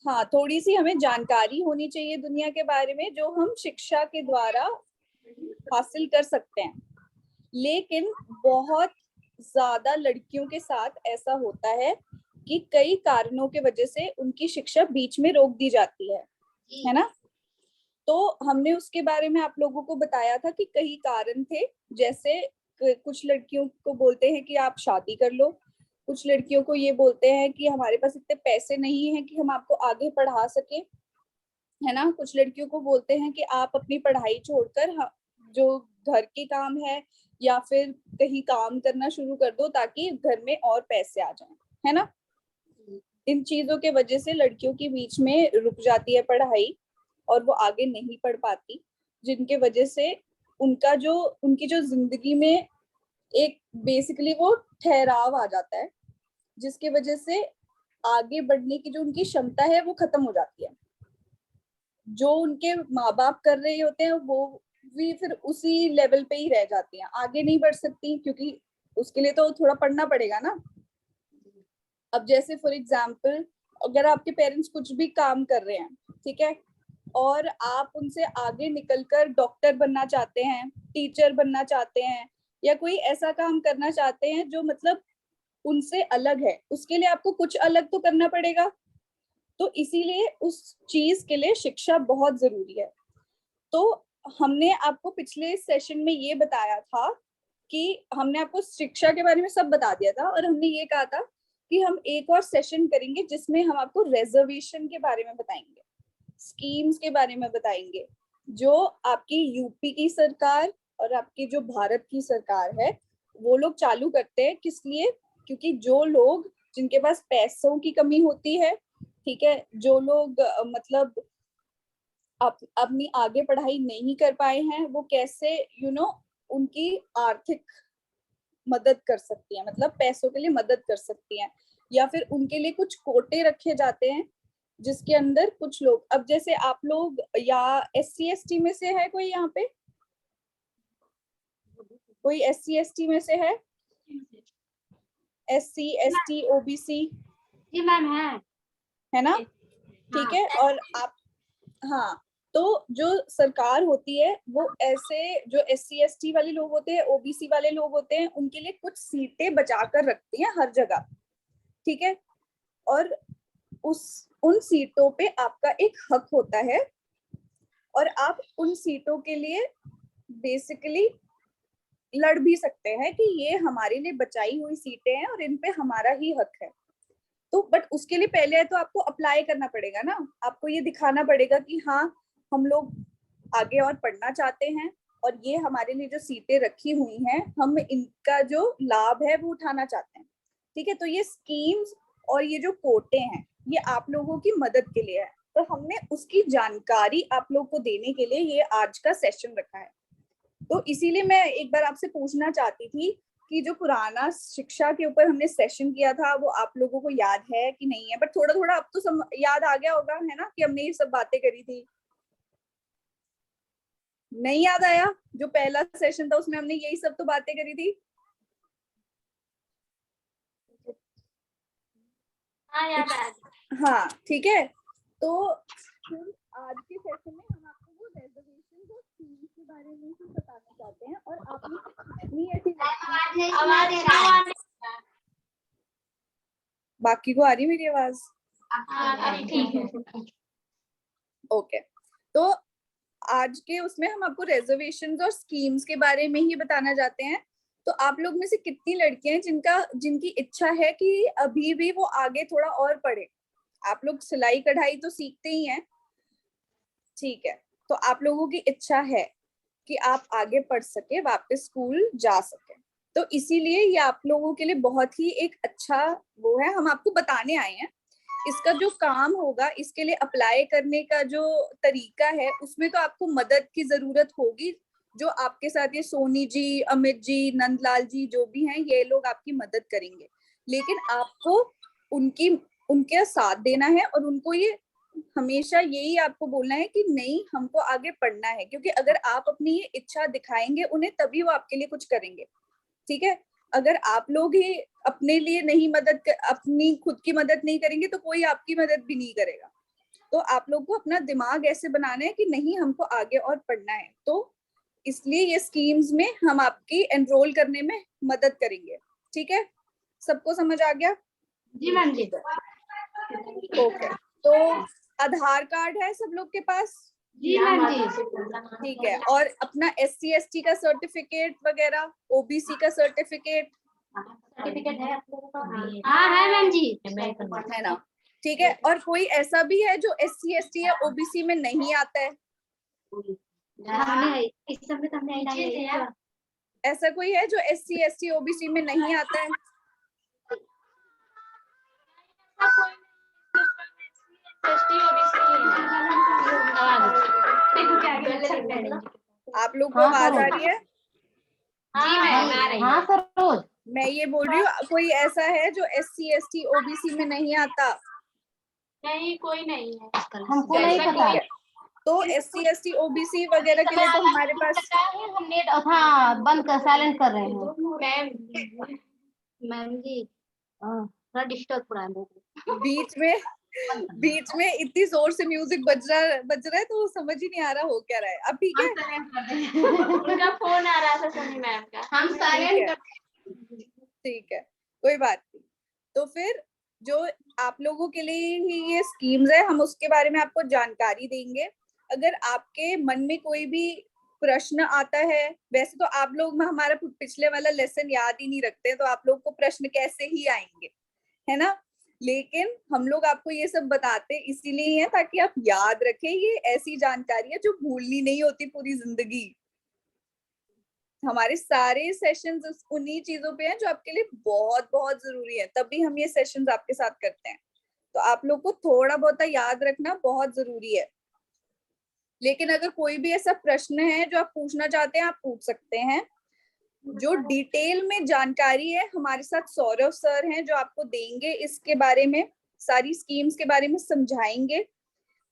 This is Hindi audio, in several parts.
हाँ, थोड़ी सी हमें जानकारी होनी चाहिए दुनिया के बारे में, जो हम शिक्षा के द्वारा हासिल कर सकते हैं। लेकिन बहुत ज्यादा लड़कियों के साथ ऐसा होता है कि कई कारणों के वजह से उनकी शिक्षा बीच में रोक दी जाती है ना। तो हमने उसके बारे में आप लोगों को बताया था कि कई कारण थे, जैसे कुछ लड़कियों को बोलते हैं कि आप शादी कर लो, कुछ लड़कियों को ये बोलते हैं कि हमारे पास इतने पैसे नहीं हैं कि हम आपको आगे पढ़ा सके, है ना। कुछ लड़कियों को बोलते हैं कि आप अपनी पढ़ाई छोड़कर जो घर के काम है या फिर कहीं काम करना शुरू कर दो ताकि घर में और पैसे आ जाएं, है ना। इन चीजों के वजह से लड़कियों के बीच में रुक जाती है पढ़ाई और वो आगे नहीं पढ़ पाती, जिनके वजह से उनकी जो जिंदगी में एक बेसिकली वो ठहराव आ जाता है, जिसकी वजह से आगे बढ़ने की जो उनकी क्षमता है वो खत्म हो जाती है। जो उनके माँ बाप कर रहे होते हैं वो भी फिर उसी लेवल पे ही रह जाती हैं, आगे नहीं बढ़ सकती, क्योंकि उसके लिए तो थोड़ा पढ़ना पड़ेगा ना। अब जैसे फॉर एग्जाम्पल, अगर आपके पेरेंट्स कुछ भी काम कर रहे हैं, ठीक है, और आप उनसे आगे निकलकर डॉक्टर बनना चाहते हैं, टीचर बनना चाहते हैं, या कोई ऐसा काम करना चाहते हैं जो मतलब उनसे अलग है, उसके लिए आपको कुछ अलग तो करना पड़ेगा। तो इसीलिए उस चीज के लिए शिक्षा बहुत जरूरी है। तो हमने आपको पिछले सेशन में ये बताया था कि हमने आपको शिक्षा के बारे में सब बता दिया था, और हमने ये कहा था कि हम एक और सेशन करेंगे जिसमें हम आपको रिजर्वेशन के बारे में बताएंगे, स्कीम्स के बारे में बताएंगे, जो आपकी यूपी की सरकार और आपकी जो भारत की सरकार है वो लोग चालू करते हैं। किस लिए? क्योंकि जो लोग जिनके पास पैसों की कमी होती है, ठीक है, जो लोग मतलब अपनी आगे पढ़ाई नहीं कर पाए हैं, वो कैसे उनकी आर्थिक मदद कर सकती है, मतलब पैसों के लिए मदद कर सकती हैं, या फिर उनके लिए कुछ कोटे रखे जाते हैं जिसके अंदर कुछ लोग, अब जैसे आप लोग या SC ST में से है कोई यहाँ पे? कोई SC ST में से है? SC ST OBC? जी मैम है ना, ठीक है। और आप, हाँ, तो जो सरकार होती है वो ऐसे जो SC ST वाले लोग होते हैं, OBC वाले लोग होते हैं, उनके लिए कुछ सीटें बचा कर रखती हैं हर जगह, ठीक है। और उन सीटों पे आपका एक हक होता है, और आप उन सीटों के लिए बेसिकली लड़ भी सकते हैं कि ये हमारे लिए बचाई हुई सीटें हैं और इन पे हमारा ही हक है। तो बट उसके लिए पहले तो आपको अप्लाई करना पड़ेगा ना, आपको ये दिखाना पड़ेगा कि हाँ, हम लोग आगे और पढ़ना चाहते हैं और ये हमारे लिए जो सीटें रखी हुई हैं हम इनका जो लाभ है वो उठाना चाहते हैं, ठीक है। तो ये स्कीम्स और ये जो कोटे हैं ये आप लोगों की मदद के लिए है, तो हमने उसकी जानकारी आप लोग को देने के लिए ये आज का सेशन रखा है। तो इसीलिए मैं एक बार आपसे पूछना चाहती थी कि जो पुराना शिक्षा के ऊपर हमने सेशन किया था वो आप लोगों को याद है कि नहीं है, बट थोड़ा थोड़ा अब तो याद आ गया होगा, है ना, कि हमने ये सब बातें करी थी। नहीं याद आया? जो पहला सेशन था उसमें हमने यही सब तो बातें करी थी। हाँ, ठीक है। तो फिर आज के सेशन में हम आपको वो रिजर्वेशन और फीस के बारे में ही बताना चाहते हैं, और आप लोग कितनी ऐसी बाकी को आ रही मेरी आवाज? ठीक है। ओके, तो आज के उसमें हम आपको रिजर्वेशंस और स्कीम्स के बारे में ही बताना चाहते हैं। तो आप लोग में से कितनी लड़कियां हैं जिनकी इच्छा है कि अभी भी वो आगे थोड़ा और पढ़े? आप लोग सिलाई कढ़ाई तो सीखते ही हैं, ठीक है। तो आप लोगों की इच्छा है कि आप आगे पढ़ सके, वापस स्कूल जा सके, तो इसीलिए ये आप लोगों के लिए बहुत ही एक अच्छा वो है, हम आपको बताने आए हैं। इसका जो काम होगा, इसके लिए अप्लाई करने का जो तरीका है, उसमें तो आपको मदद की जरूरत होगी। जो आपके साथ ये सोनी जी, अमित जी, नंदलाल जी जो भी हैं, ये लोग आपकी मदद करेंगे, लेकिन आपको उनके साथ देना है और उनको ये हमेशा यही आपको बोलना है कि नहीं, हमको आगे पढ़ना है, क्योंकि अगर आप अपनी ये इच्छा दिखाएंगे उन्हें तभी वो आपके लिए कुछ करेंगे, ठीक है। अगर आप लोग ही अपने लिए नहीं अपनी खुद की मदद नहीं करेंगे तो कोई आपकी मदद भी नहीं करेगा। तो आप लोग को अपना दिमाग ऐसे बनाना है कि नहीं, हमको आगे और पढ़ना है। तो इसलिए ये स्कीम्स में हम आपकी एनरोल करने में मदद करेंगे। ठीक है, सबको समझ आ गया? जी मैम जी। ओके, तो आधार कार्ड है सब लोग के पास? जी मैम जी। ठीक है, और अपना SC/ST का सर्टिफिकेट वगैरह, OBC का सर्टिफिकेट सर्टिफिकेट है आप लोगों का? हाँ है मैम जी। है ना? ठीक है, और कोई ऐसा भी है जो SC/ST या OBC में नहीं आता है? इस सब में तो हमने नहीं है। ऐसा कोई है जो SC/ST OBC में नहीं आता है? आप लोग को आवाज आ रही है? जी मैम आ रही है। हाँ सरोज, मैं ये बोल रही हूँ, कोई ऐसा है जो SC/ST OBC में नहीं आता? नहीं, कोई नहीं है। हमको नहीं पता। तो SC/ST OBC वगैरह के लिए तो हमारे पास हम नेट हाँ बंद कर साइलेंट कर रहे हैं। मैम मैम जी थोड़ा डिस्टर्ब हो रहा है। बीच में इतनी जोर से म्यूजिक बज रहा है तो समझ ही नहीं आ रहा हो क्या रहा है। अब ठीक है? उनका फोन आ रहा था सनी मैम का। हम साइलेंट कर। ठीक है, कोई बात नहीं। तो फिर जो आप लोगों के लिए ही ये स्कीम्स है, हम उसके बारे में आपको जानकारी देंगे। अगर आपके मन में कोई भी प्रश्न आता है, वैसे तो आप लोग हमारा पिछले वाला लेसन याद ही नहीं रखते, तो आप लोग को प्रश्न कैसे ही आएंगे, है ना? लेकिन हम लोग आपको ये सब बताते इसीलिए हैं ताकि आप याद रखें। ये ऐसी जानकारी है जो भूलनी नहीं होती पूरी जिंदगी। हमारे सारे सेशंस उन्हीं चीजों पे हैं जो आपके लिए बहुत बहुत जरूरी है, तभी हम ये सेशंस आपके साथ करते हैं। तो आप लोग को थोड़ा बहुत याद रखना बहुत जरूरी है। लेकिन अगर कोई भी ऐसा प्रश्न है जो आप पूछना चाहते हैं, आप पूछ सकते हैं। जो डिटेल में जानकारी है, हमारे साथ सौरभ सर हैं जो आपको देंगे, इसके बारे में सारी स्कीम्स के बारे में समझाएंगे।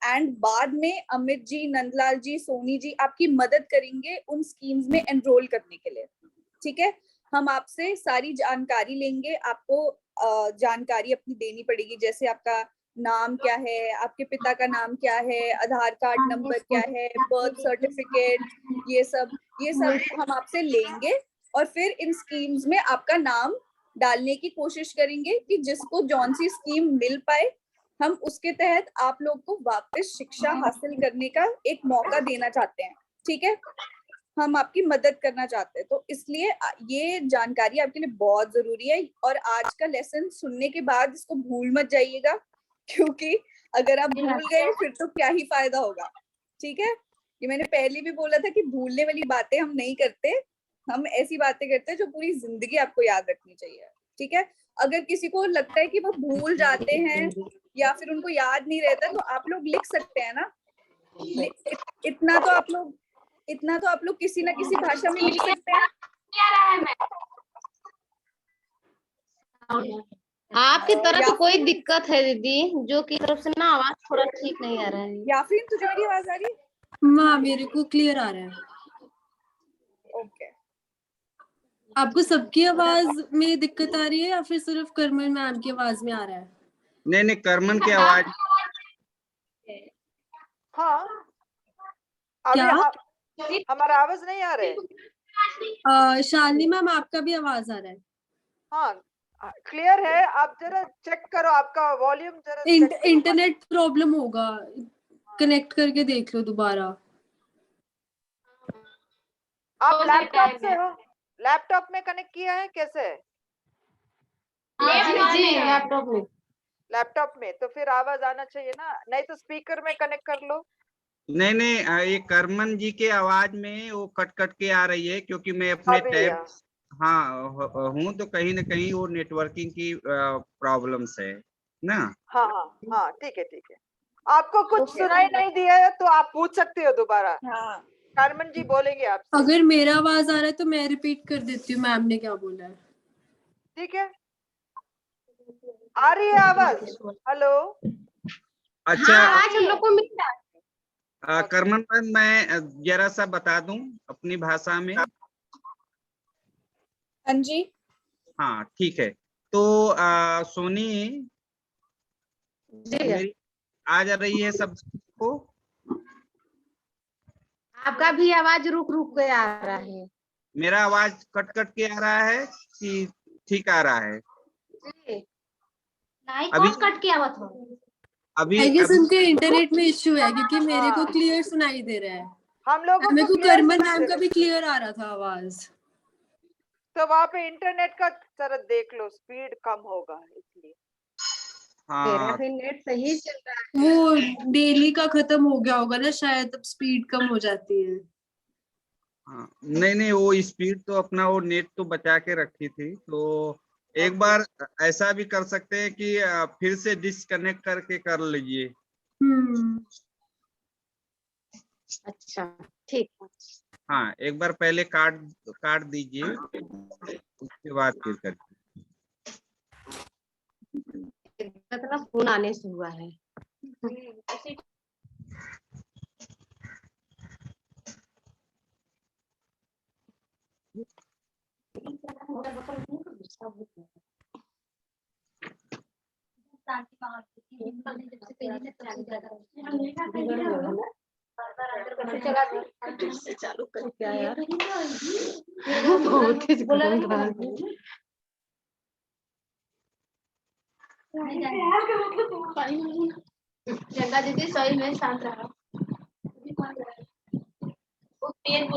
एंड बाद में अमित जी, नंदलाल जी, सोनी जी आपकी मदद करेंगे उन स्कीम्स में एनरोल करने के लिए। ठीक है, हम आपसे सारी जानकारी लेंगे। आपको जानकारी अपनी देनी पड़ेगी, जैसे आपका नाम क्या है, आपके पिता का नाम क्या है, आधार कार्ड नंबर क्या है, बर्थ सर्टिफिकेट, ये सब हम आपसे लेंगे। और फिर इन स्कीम्स में आपका नाम डालने की कोशिश करेंगे कि जिसको जौन सी स्कीम मिल पाए, हम उसके तहत आप लोग को वापस शिक्षा हासिल करने का एक मौका देना चाहते हैं। ठीक है, हम आपकी मदद करना चाहते हैं। तो इसलिए ये जानकारी आपके लिए बहुत जरूरी है। और आज का लेसन सुनने के बाद इसको भूल मत जाइएगा, क्योंकि अगर आप भूल गए फिर तो क्या ही फायदा होगा। ठीक है, ये मैंने पहले भी बोला था कि भूलने वाली बातें हम नहीं करते, हम ऐसी बातें करते हैं जो पूरी जिंदगी आपको याद रखनी चाहिए। ठीक है, अगर किसी को लगता है कि वो भूल जाते हैं या फिर उनको याद नहीं रहता, तो आप लोग लिख सकते हैं ना। इतना तो आप लोग किसी ना किसी भाषा में लिख सकते हैं। आपकी तरफ से कोई दिक्कत है दीदी? जो की तरफ से ना आवाज थोड़ा ठीक नहीं आ रहा है। या फिर तुझे मेरी आवाज आ रही है? माँ मेरे को क्लियर आ रहा है। ओके, आपको सबकी आवाज में दिक्कत आ रही है या फिर सिर्फ करमन मैम की आवाज में आ रहा है? नहीं, करमन की आवाज। हाँ, अभी हमारा आवाज नहीं आ रहा है। शालिनी मैम आपका भी आवाज आ रहा है। हाँ क्लियर है। आप जरा चेक करो, आपका वॉल्यूम जरा इंटरनेट प्रॉब्लम होगा, कनेक्ट करके देख लो दोबारा। आप लैपटॉप से हो? लैपटॉप में कनेक्ट किया है कैसे? जी लैपटॉप में तो फिर आवाज आना चाहिए ना, नहीं तो स्पीकर में कनेक्ट कर लो। नहीं, ये करमन जी के आवाज में वो कट के आ रही है, क्योंकि मैं अपने टैब हूँ तो कहीं ना कहीं वो नेटवर्किंग की प्रॉब्लम्स है ना। हाँ ठीक है। आपको कुछ सुनाई नहीं दिया है तो आप पूछ सकते हो दोबारा। हाँ, करमन जी बोलेंगे आपसे। अगर मेरा आवाज आ रहा है तो मैं रिपीट कर देती हूँ मैम ने क्या बोला है। ठीक है, आ रही है आवाज? हेलो, अच्छा, आज हम लोग को मिल रहा है। करमन मैम मैं जरा सा बता दूं अपनी भाषा में। हाँ जी, हाँ ठीक है। तो सोनी जी मेरी आ जा रही है सब को? आपका भी आवाज रुक रुक के आ रहा है। मेरा आवाज कट कट के आ रहा है कि ठीक आ रहा है? जी नहीं अभी कट के आवत हो। अभी आई गेस अभी उनके इंटरनेट में इश्यू है, क्योंकि मेरे को हाँ, क्लियर सुनाई दे रहा है। हम लोगों मेरे को को क्लियर करमन सुनाई मैम दे का रहा भी है। क्लियर आ रहा था आवाज। तो वहां पे इंटरनेट का जरा देख लो, स्पीड कम होगा इसलिए। मेरा हाँ भी नेट सही चल रहा है। वो डेली का खत्म हो गया होगा ना शायद, अब स्पीड कम हो जाती है। हाँ, नहीं नहीं, वो स्पीड तो अपना वो नेट तो बचा के रखी थी। तो एक ओके। बार ऐसा भी कर सकते हैं कि फिर से डिस्कनेक्ट करके कर लीजिए। अच्छा ठीक है। हाँ, एक बार पहले काट काट दीजिए, उसके बाद फिर करिए। ना फोन आने से हुआ है। चालू कर क्या यार, बहुत तेज बोल रहा है। गंगा दीदी सही में शांत रहा।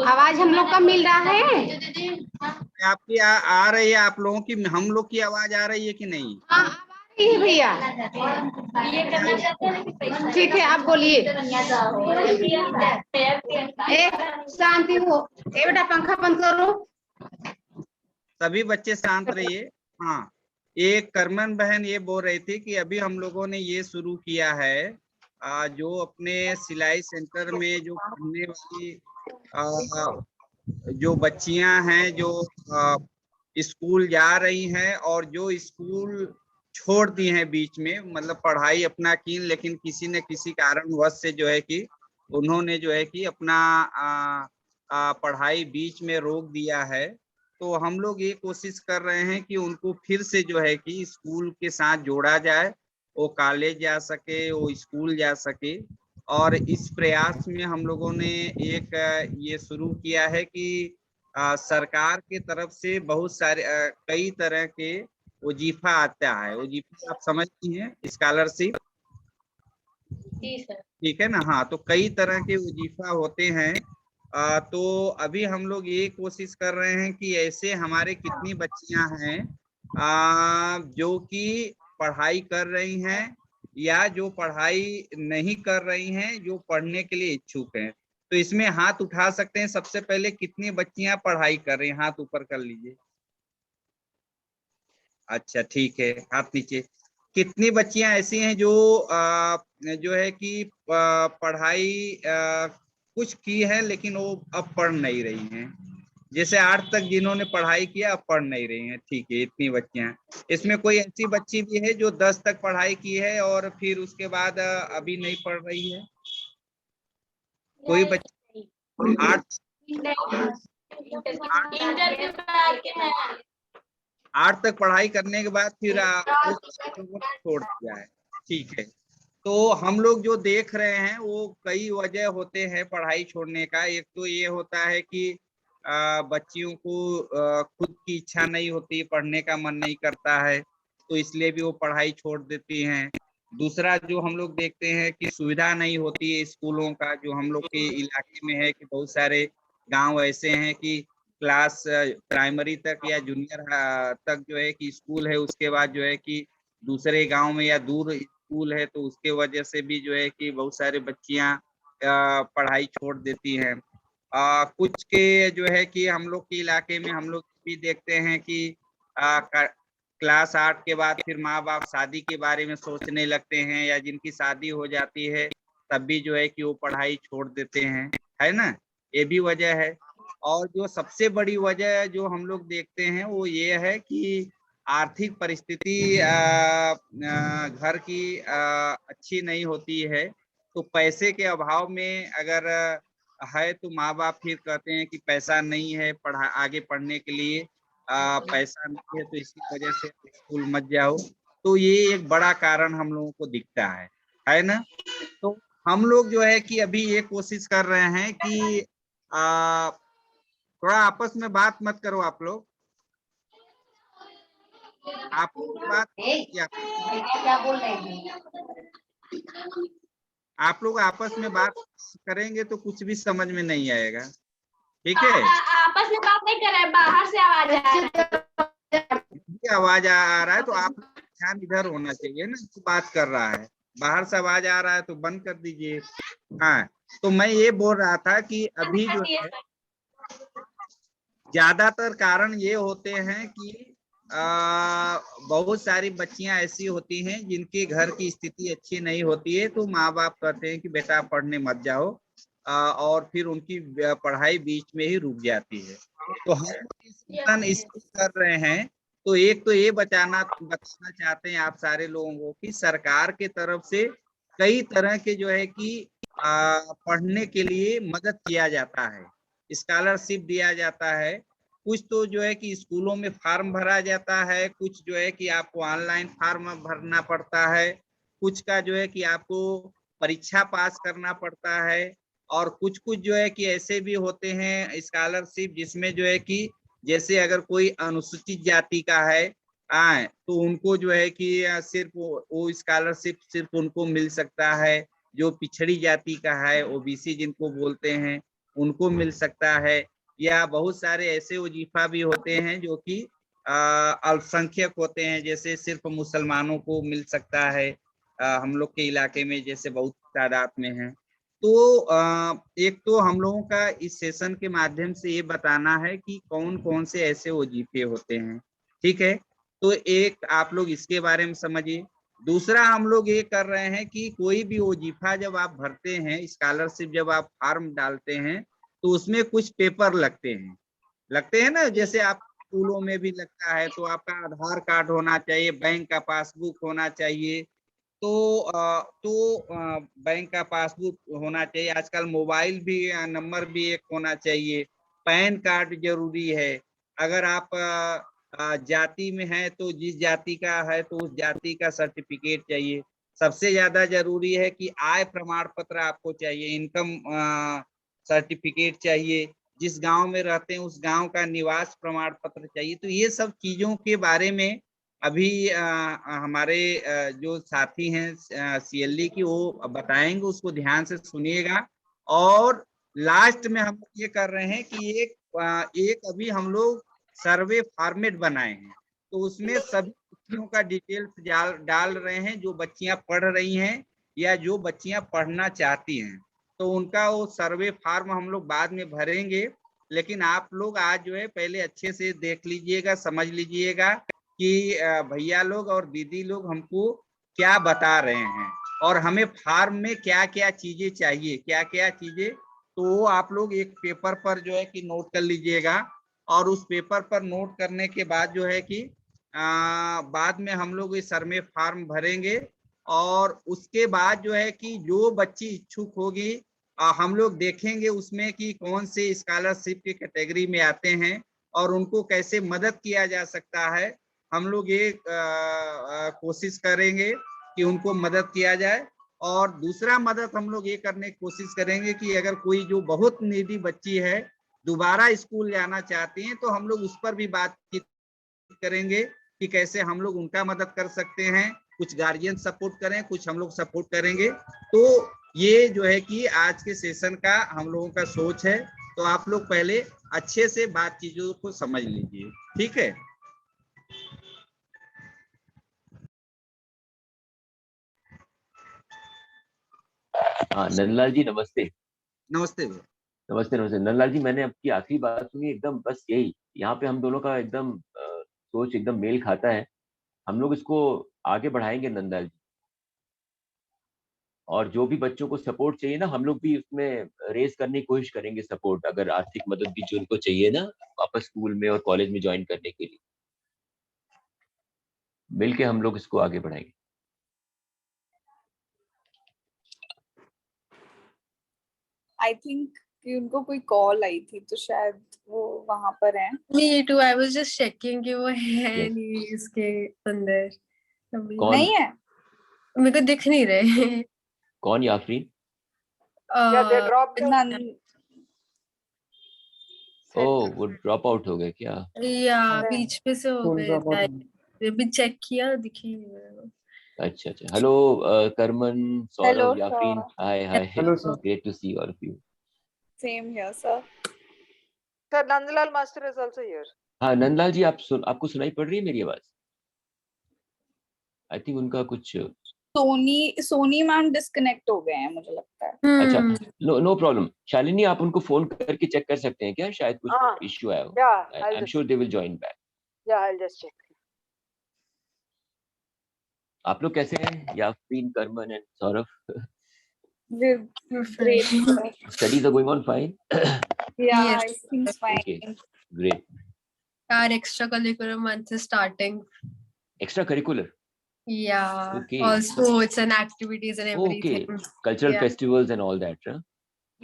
आवाज हम लोग का मिल रहा है? दीदी आपकी आ रही है, आप लोगों की, हम लोग की आवाज आ रही है कि नहीं? हाँ आ रही है भैया। ये करना चाहते हैं कि पैसा ठीक है आप बोलिए। ए शांति हो, ए बेटा पंखा बंद करो। सभी बच्चे शांत रहिए। हाँ, एक करमन बहन ये बोल रही थी कि अभी हम लोगों ने ये शुरू किया है, जो अपने सिलाई सेंटर में जो पढ़ने वाली जो बच्चियां हैं, जो स्कूल जा रही हैं और जो स्कूल छोड़ दी हैं बीच में, मतलब पढ़ाई अपना की, लेकिन किसी न किसी कारणवश से जो है कि उन्होंने जो है कि अपना पढ़ाई बीच में रोक दिया है। तो हम लोग ये कोशिश कर रहे हैं कि उनको फिर से जो है कि स्कूल के साथ जोड़ा जाए, वो कॉलेज जा सके, वो स्कूल जा सके। और इस प्रयास में हम लोगों ने एक ये शुरू किया है कि सरकार के तरफ से बहुत सारे कई तरह के वजीफा आता है। वजीफा आप समझती हैं, स्कॉलरशिप, जी सर। ठीक है ना? हाँ, तो कई तरह के वजीफा होते हैं। तो अभी हम लोग ये कोशिश कर रहे हैं कि ऐसे हमारे कितनी बच्चियां हैं जो कि पढ़ाई कर रही हैं या जो पढ़ाई नहीं कर रही हैं, जो पढ़ने के लिए इच्छुक हैं। तो इसमें हाथ उठा सकते हैं। सबसे पहले कितनी बच्चियां पढ़ाई कर रही हैं, हाथ ऊपर कर लीजिए। अच्छा ठीक है, हाथ नीचे। कितनी बच्चियां ऐसी हैं जो है कि पढ़ाई कुछ की है लेकिन वो अब पढ़ नहीं रही हैं? जैसे 8 तक जिन्होंने पढ़ाई किया अब पढ़ नहीं रही हैं, ठीक है, इतनी बच्चियां। इसमें कोई ऐसी बच्ची भी है जो 10 तक पढ़ाई की है और फिर उसके बाद अभी नहीं पढ़ रही है? कोई बच्ची 8 तक पढ़ाई करने के बाद फिर वो छोड़ दिया है, ठीक है। तो हम लोग जो देख रहे हैं वो कई वजह होते हैं पढ़ाई छोड़ने का। एक तो ये होता है कि बच्चियों को खुद की इच्छा नहीं होती, पढ़ने का मन नहीं करता है, तो इसलिए भी वो पढ़ाई छोड़ देती हैं। दूसरा जो हम लोग देखते हैं कि सुविधा नहीं होती है स्कूलों का, जो हम लोग के इलाके में है कि बहुत सारे गांव ऐसे हैं कि क्लास प्राइमरी तक या जूनियर तक जो है कि स्कूल है, उसके बाद जो है कि दूसरे गांव में या दूर स्कूल है, तो उसके वजह से भी जो है कि बहुत सारे बच्चियां पढ़ाई छोड़ देती हैं। कुछ के जो है कि हम लोग के इलाके में हम लोग भी देखते हैं कि क्लास 8 के बाद फिर माँ बाप शादी के बारे में सोचने लगते हैं, या जिनकी शादी हो जाती है तब भी जो है कि वो पढ़ाई छोड़ देते हैं, है ना? ये भी वजह है। और जो सबसे बड़ी वजह जो हम लोग देखते हैं वो ये है कि आर्थिक परिस्थिति घर की अच्छी नहीं होती है। तो पैसे के अभाव में अगर है तो माँ बाप फिर कहते हैं कि पैसा नहीं है आगे पढ़ने के लिए, पैसा नहीं है तो इसकी वजह से स्कूल मत जाओ। तो ये एक बड़ा कारण हम लोगों को दिखता है ना। तो हम लोग जो है कि अभी ये कोशिश कर रहे हैं कि थोड़ा आपस में बात मत करो आप लोग, आप बात क्या क्या बोल रहे हैं? आप लोग आपस में बात करेंगे तो कुछ भी समझ में नहीं आएगा, ठीक है। आपस में बात नहीं कर रहे हैं, बाहर से आवाज आ रही है। आवाज आ रहा है तो आप ध्यान इधर होना चाहिए ना, जो बात कर रहा है। बाहर से आवाज आ रहा है तो बंद कर दीजिए। हाँ, तो मैं ये बोल रहा था कि अभी जो है ज्यादातर कारण ये होते हैं कि बहुत सारी बच्चियां ऐसी होती हैं जिनके घर की स्थिति अच्छी नहीं होती है, तो माँ बाप कहते हैं कि बेटा पढ़ने मत जाओ, और फिर उनकी पढ़ाई बीच में ही रुक जाती है। तो हम इसको कर रहे हैं, तो एक तो ये बताना चाहते हैं आप सारे लोगों को कि सरकार के तरफ से कई तरह के जो है कि पढ़ने के लिए मदद किया जाता है, स्कॉलरशिप दिया जाता है। कुछ तो जो है कि स्कूलों में फार्म भरा जाता है, कुछ जो है कि आपको ऑनलाइन फार्म भरना पड़ता है, कुछ का जो है कि आपको परीक्षा पास करना पड़ता है, और कुछ कुछ जो है कि ऐसे भी होते हैं स्कॉलरशिप जिसमें जो है कि जैसे अगर कोई अनुसूचित जाति का है तो उनको जो है कि सिर्फ वो स्कॉलरशिप सिर्फ उनको मिल सकता है, जो पिछड़ी जाति का है ओबीसी जिनको बोलते हैं उनको मिल सकता है, या बहुत सारे ऐसे वजीफा भी होते हैं जो कि अल्पसंख्यक होते हैं, जैसे सिर्फ मुसलमानों को मिल सकता है, हम लोग के इलाके में जैसे बहुत तादाद में है। तो एक तो हम लोगों का इस सेशन के माध्यम से ये बताना है कि कौन कौन से ऐसे वजीफे होते हैं, ठीक है। तो एक आप लोग इसके बारे में समझिए। दूसरा हम लोग ये कर रहे हैं कि कोई भी वजीफा जब आप भरते हैं, स्कॉलरशिप जब आप फॉर्म डालते हैं, तो उसमें कुछ पेपर लगते हैं ना, जैसे आप स्कूलों में भी लगता है, तो आपका आधार कार्ड होना चाहिए, बैंक का पासबुक होना चाहिए, तो बैंक का पासबुक होना चाहिए, आजकल मोबाइल भी नंबर भी एक होना चाहिए, पैन कार्ड जरूरी है। अगर आप जाति में है तो जिस जाति का है तो उस जाति का सर्टिफिकेट चाहिए। सबसे ज्यादा जरूरी है कि आय प्रमाण पत्र आपको चाहिए, इनकम सर्टिफिकेट चाहिए, जिस गांव में रहते हैं उस गांव का निवास प्रमाण पत्र चाहिए। तो ये सब चीजों के बारे में अभी हमारे जो साथी हैं सीएलई की वो बताएंगे, उसको ध्यान से सुनिएगा। और लास्ट में हम ये कर रहे हैं कि एक अभी हम लोग सर्वे फॉर्मेट बनाए हैं, तो उसमें सभी बच्चियों का डिटेल्स डाल रहे हैं, जो बच्चियां पढ़ रही हैं या जो बच्चियां पढ़ना चाहती हैं, तो उनका वो सर्वे फॉर्म हम लोग बाद में भरेंगे। लेकिन आप लोग आज जो है पहले अच्छे से देख लीजिएगा, समझ लीजिएगा कि भैया लोग और दीदी लोग हमको क्या बता रहे हैं, और हमें फार्म में क्या क्या चीजें चाहिए, क्या क्या चीजें, तो वो आप लोग एक पेपर पर जो है कि नोट कर लीजिएगा। और उस पेपर पर नोट करने के बाद जो है कि बाद में हम लोग इस सर्वे फार्म भरेंगे, और उसके बाद जो है कि जो बच्ची इच्छुक होगी हम लोग देखेंगे उसमें कि कौन से स्कॉलरशिप की कैटेगरी में आते हैं और उनको कैसे मदद किया जा सकता है। हम लोग ये कोशिश करेंगे कि उनको मदद किया जाए। और दूसरा मदद हम लोग ये करने की कोशिश करेंगे कि अगर कोई जो बहुत नीडी बच्ची है दोबारा स्कूल जाना चाहती हैं, तो हम लोग उस पर भी बातचीत करेंगे कि कैसे हम लोग उनका मदद कर सकते हैं। कुछ गार्जियन सपोर्ट करें, कुछ हम लोग सपोर्ट करेंगे। तो ये जो है कि आज के सेशन का हम लोगों का सोच है। तो आप लोग पहले अच्छे से बात चीजों को समझ लीजिए, ठीक है। हाँ नंदलाल जी नमस्ते। नमस्ते। नमस्ते नमस्ते नंदलाल जी, मैंने आपकी आखिरी बात सुनी, एकदम बस यही, यहाँ पे हम दोनों का एकदम सोच एकदम मेल खाता है। हम लोग इसको आगे बढ़ाएंगे नंदलाल जी, और जो भी बच्चों को सपोर्ट चाहिए ना, हम लोग भी उसमें रेस करने की कोशिश करेंगे सपोर्ट, अगर आर्थिक मदद भी जो उनको चाहिए ना वापस स्कूल में और कॉलेज में ज्वाइन करने के लिए, मिलके हम लोग इसको आगे बढ़ाएंगे। आई थिंक कि उनको कोई कॉल आई थी तो शायद वो वहां पर हैं। Me too. I was just checking कि वो है Yes. नहीं इसके अंदर अभी। कौन? नहीं है। मेरे को दिख नहीं रहे। कौन याफरीन? Yeah, they dropped out. नंद ओ वो ड्रॉप आउट हो गए क्या? या Yeah. बीच पे से हो Full गए dropout थे। हो अभी चेक किया दिखी नहीं मेरे को। अच्छा अच्छा। Hello Karman, hello Saurabh, Yafreen, hi hi, Hello, sir. Great to see all of you. Same here sir. Sir, Nandlal Master is also here. हाँ नंदलाल जी, आपको सुनाई पड़ रही है मेरी आवाज? आई थिंक उनका कुछ सोनी मैम डिस्कनेक्ट हो गए हैं मुझे लगता है। अच्छा, हम्म, नो प्रॉब्लम। शालिनी, आप उनको फोन करके चेक कर सकते हैं क्या? शायद हाँ। कुछ इश्यू आया हो। Yeah, I am sure they will join back. I'll just check. आप लोग कैसे हैं? Yafreen, Karman and Saurabh, We're great. sir. Studies are going on fine? Yeah, Yes. everything's Okay. fine. Great. our extracurricular month is starting. Extracurricular? Yeah, Okay. all sports and activities and Okay. everything. Cultural Yeah. festivals and all that, huh?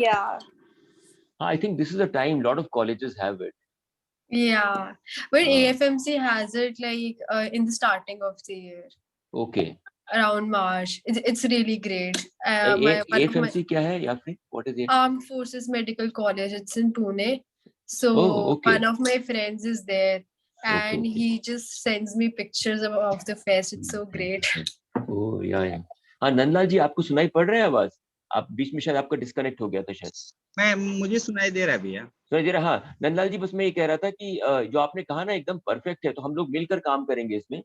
Yeah. I think this is a time lot of colleges have it. Yeah, but Ah. AFMC has it like in the starting of the year, Okay. around March. It's really great. One of my AFMC क्या है या फिर what is it? Armed Forces Medical College. It's in Pune. So Oh, okay. one of my friends is there, and okay. he just sends me pictures of the fest. It's so great. Oh yeah. हाँ नंदलाल जी, आपको सुनाई पड़ रहा है आवाज? आप बीच में शायद आपका डिस्कनेक्ट हो गया था शायद। मुझे सुनाई दे रहा है भैया। सुनाई दे रहा? हाँ नंदलाल जी, बस मैं ये कह रहा था कि जो आपने कहा ना एकदम परफेक्ट है, तो हम लोग मिलकर काम करेंगे इसमें।